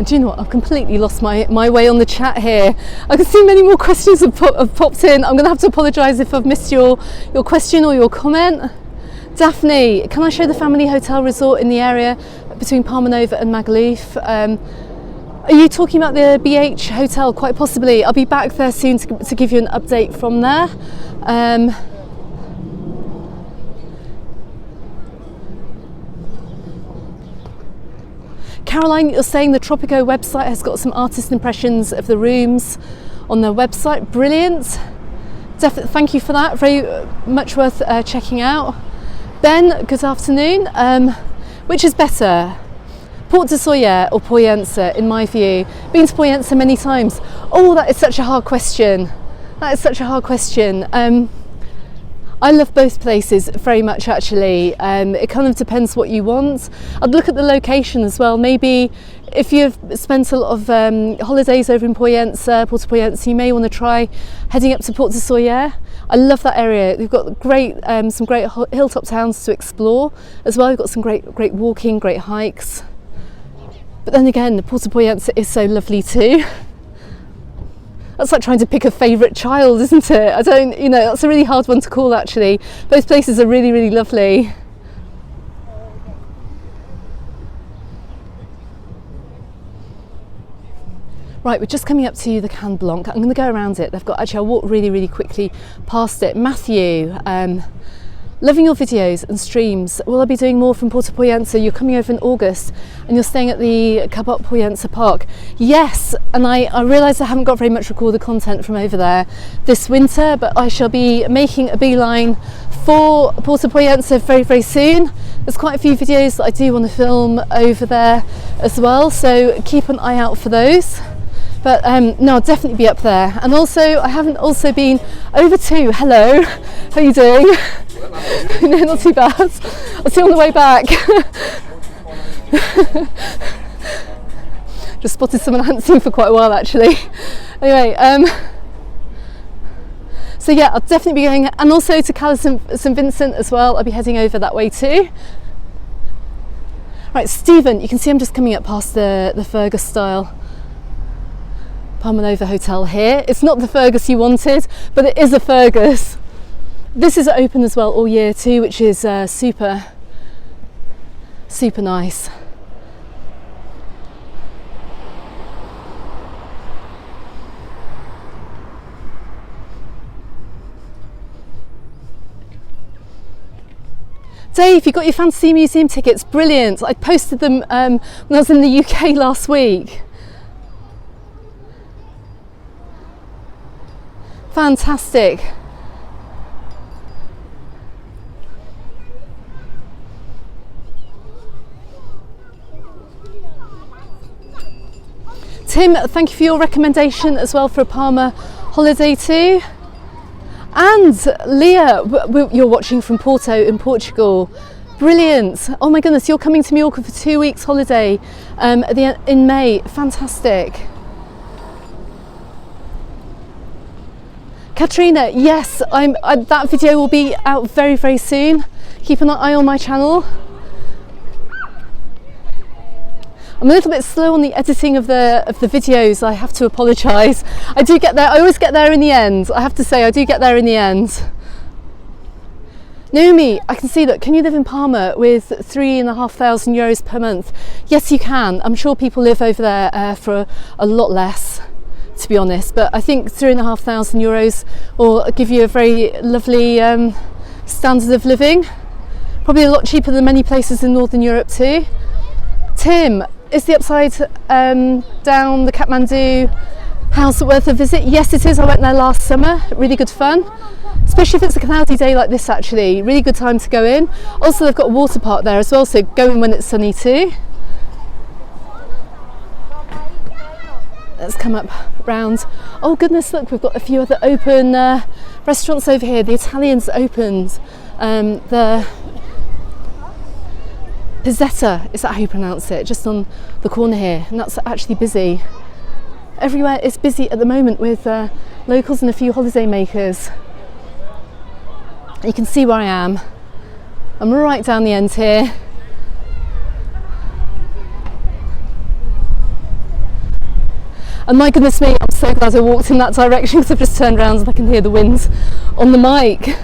Do you know what? I've completely lost my way on the chat here. I can see many more questions have popped in. I'm going to have to apologise if I've missed your question or your comment. Daphne, can I show the family hotel resort in the area between Palmanova and Magaluf? Are you talking about the BH hotel? Quite possibly. I'll be back there soon to give you an update from there. Caroline, you're saying the Tropico website has got some artist impressions of the rooms on their website. Brilliant. Definitely, thank you for that. Very much worth checking out. Ben, good afternoon. Which is better, Port de Soyer or Poyensa, in my view? Been to Poyensa many times. Oh, that is such a hard question. That is such a hard question. I love both places very much, actually. It kind of depends what you want. I'd look at the location as well. Maybe if you've spent a lot of holidays over in Poyensa, Port de Poyensa, you may want to try heading up to Port de Soyer. I love that area. We've got some great hilltop towns to explore as well. We've got some great walking, great hikes. But then again, Port de Poyensa is so lovely too. That's like trying to pick a favourite child, isn't it? That's a really hard one to call, actually. Both places are really, really lovely. Right, we're just coming up to the Can Blanc. I'm going to go around it. I'll walk really, really quickly past it. Matthew, loving your videos and streams. Will I be doing more from Port de Poyensa? You're coming over in August and you're staying at the Cabot Poyensa Park. Yes, and I realise I haven't got very much recorded content from over there this winter, but I shall be making a beeline for Port de Poyensa very, very soon. There's quite a few videos that I do want to film over there as well, so keep an eye out for those. But no, I'll definitely be up there. And also, I haven't also been over to, hello, how are you doing? No, not too bad. I'll see you on the way back. Just spotted someone I hadn't seen for quite a while, actually. Anyway, so yeah, I'll definitely be going, and also to Cala St Vincent as well. I'll be heading over that way too. Right, Stephen, you can see I'm just coming up past the Fergus style Palmanova hotel here. It's not the Fergus you wanted, but it is a Fergus. This is open as well all year too, which is super nice. Dave, you got your Fantasy Museum tickets, brilliant. I posted them when I was in the UK last week. Fantastic. Tim, thank you for your recommendation as well for a Palma holiday too. And Leah, you're watching from Porto in Portugal. Brilliant. Oh my goodness, you're coming to Mallorca for 2 weeks holiday in May. Fantastic. Katrina, yes, that video will be out very, very soon. Keep an eye on my channel. I'm a little bit slow on the editing of the videos. I have to apologise. I do get there. I always get there in the end. I have to say, I do get there in the end. Naomi, I can see that. Can you live in Palma with €3,500 per month? Yes, you can. I'm sure people live over there for a lot less, to be honest. But I think €3,500 will give you a very lovely standard of living. Probably a lot cheaper than many places in Northern Europe too. Tim, is the upside down the Kathmandu house worth a visit? Yes, it is. I went there last summer. Really good fun, especially if it's a cloudy day like this. Actually, really good time to go in. Also, they've got a water park there as well, so go in when it's sunny too. Let's come up round. Oh goodness, look, we've got a few other open restaurants over here. The Italians opened the Pizzetta, is that how you pronounce it? Just on the corner here, and that's actually busy. Everywhere is busy at the moment with locals and a few holiday makers. You can see where I am. I'm right down the end here. And my goodness me, I'm so glad I walked in that direction because I've just turned around and I can hear the wind on the mic.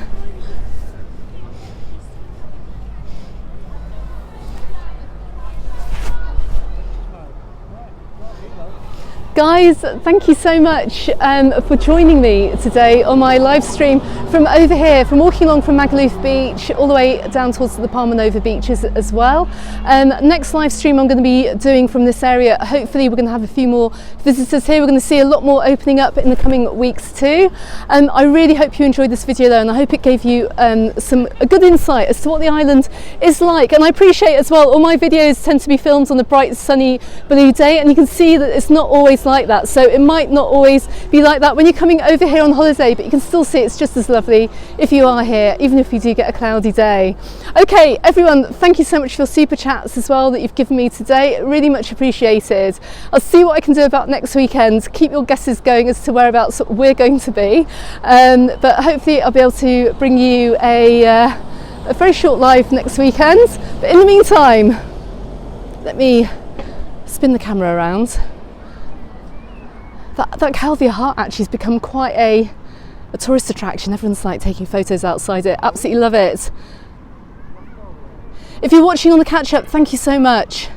Guys, thank you so much for joining me today on my live stream from over here, from walking along from Magaluf Beach all the way down towards the Palmanova beaches as well. Next live stream I'm going to be doing from this area. Hopefully we're going to have a few more visitors here. We're going to see a lot more opening up in the coming weeks too. I really hope you enjoyed this video though, and I hope it gave you a good insight as to what the island is like. And I appreciate as well, all my videos tend to be filmed on a bright sunny blue day, and you can see that it's not always like that, so it might not always be like that when you're coming over here on holiday, but you can still see it's just as lovely if you are here, even if you do get a cloudy day. Okay everyone, thank you so much for your super chats as well that you've given me today, really much appreciated. I'll see what I can do about next weekend, keep your guesses going as to whereabouts we're going to be, but hopefully I'll be able to bring you a very short live next weekend. But in the meantime, let me spin the camera around. That Calvia Heart actually has become quite a tourist attraction. Everyone's like taking photos outside it. Absolutely love it. If you're watching on the catch up, thank you so much.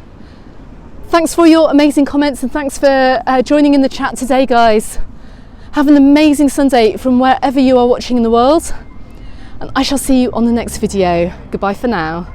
Thanks for your amazing comments, and thanks for joining in the chat today, guys. Have an amazing Sunday from wherever you are watching in the world, and I shall see you on the next video. Goodbye for now.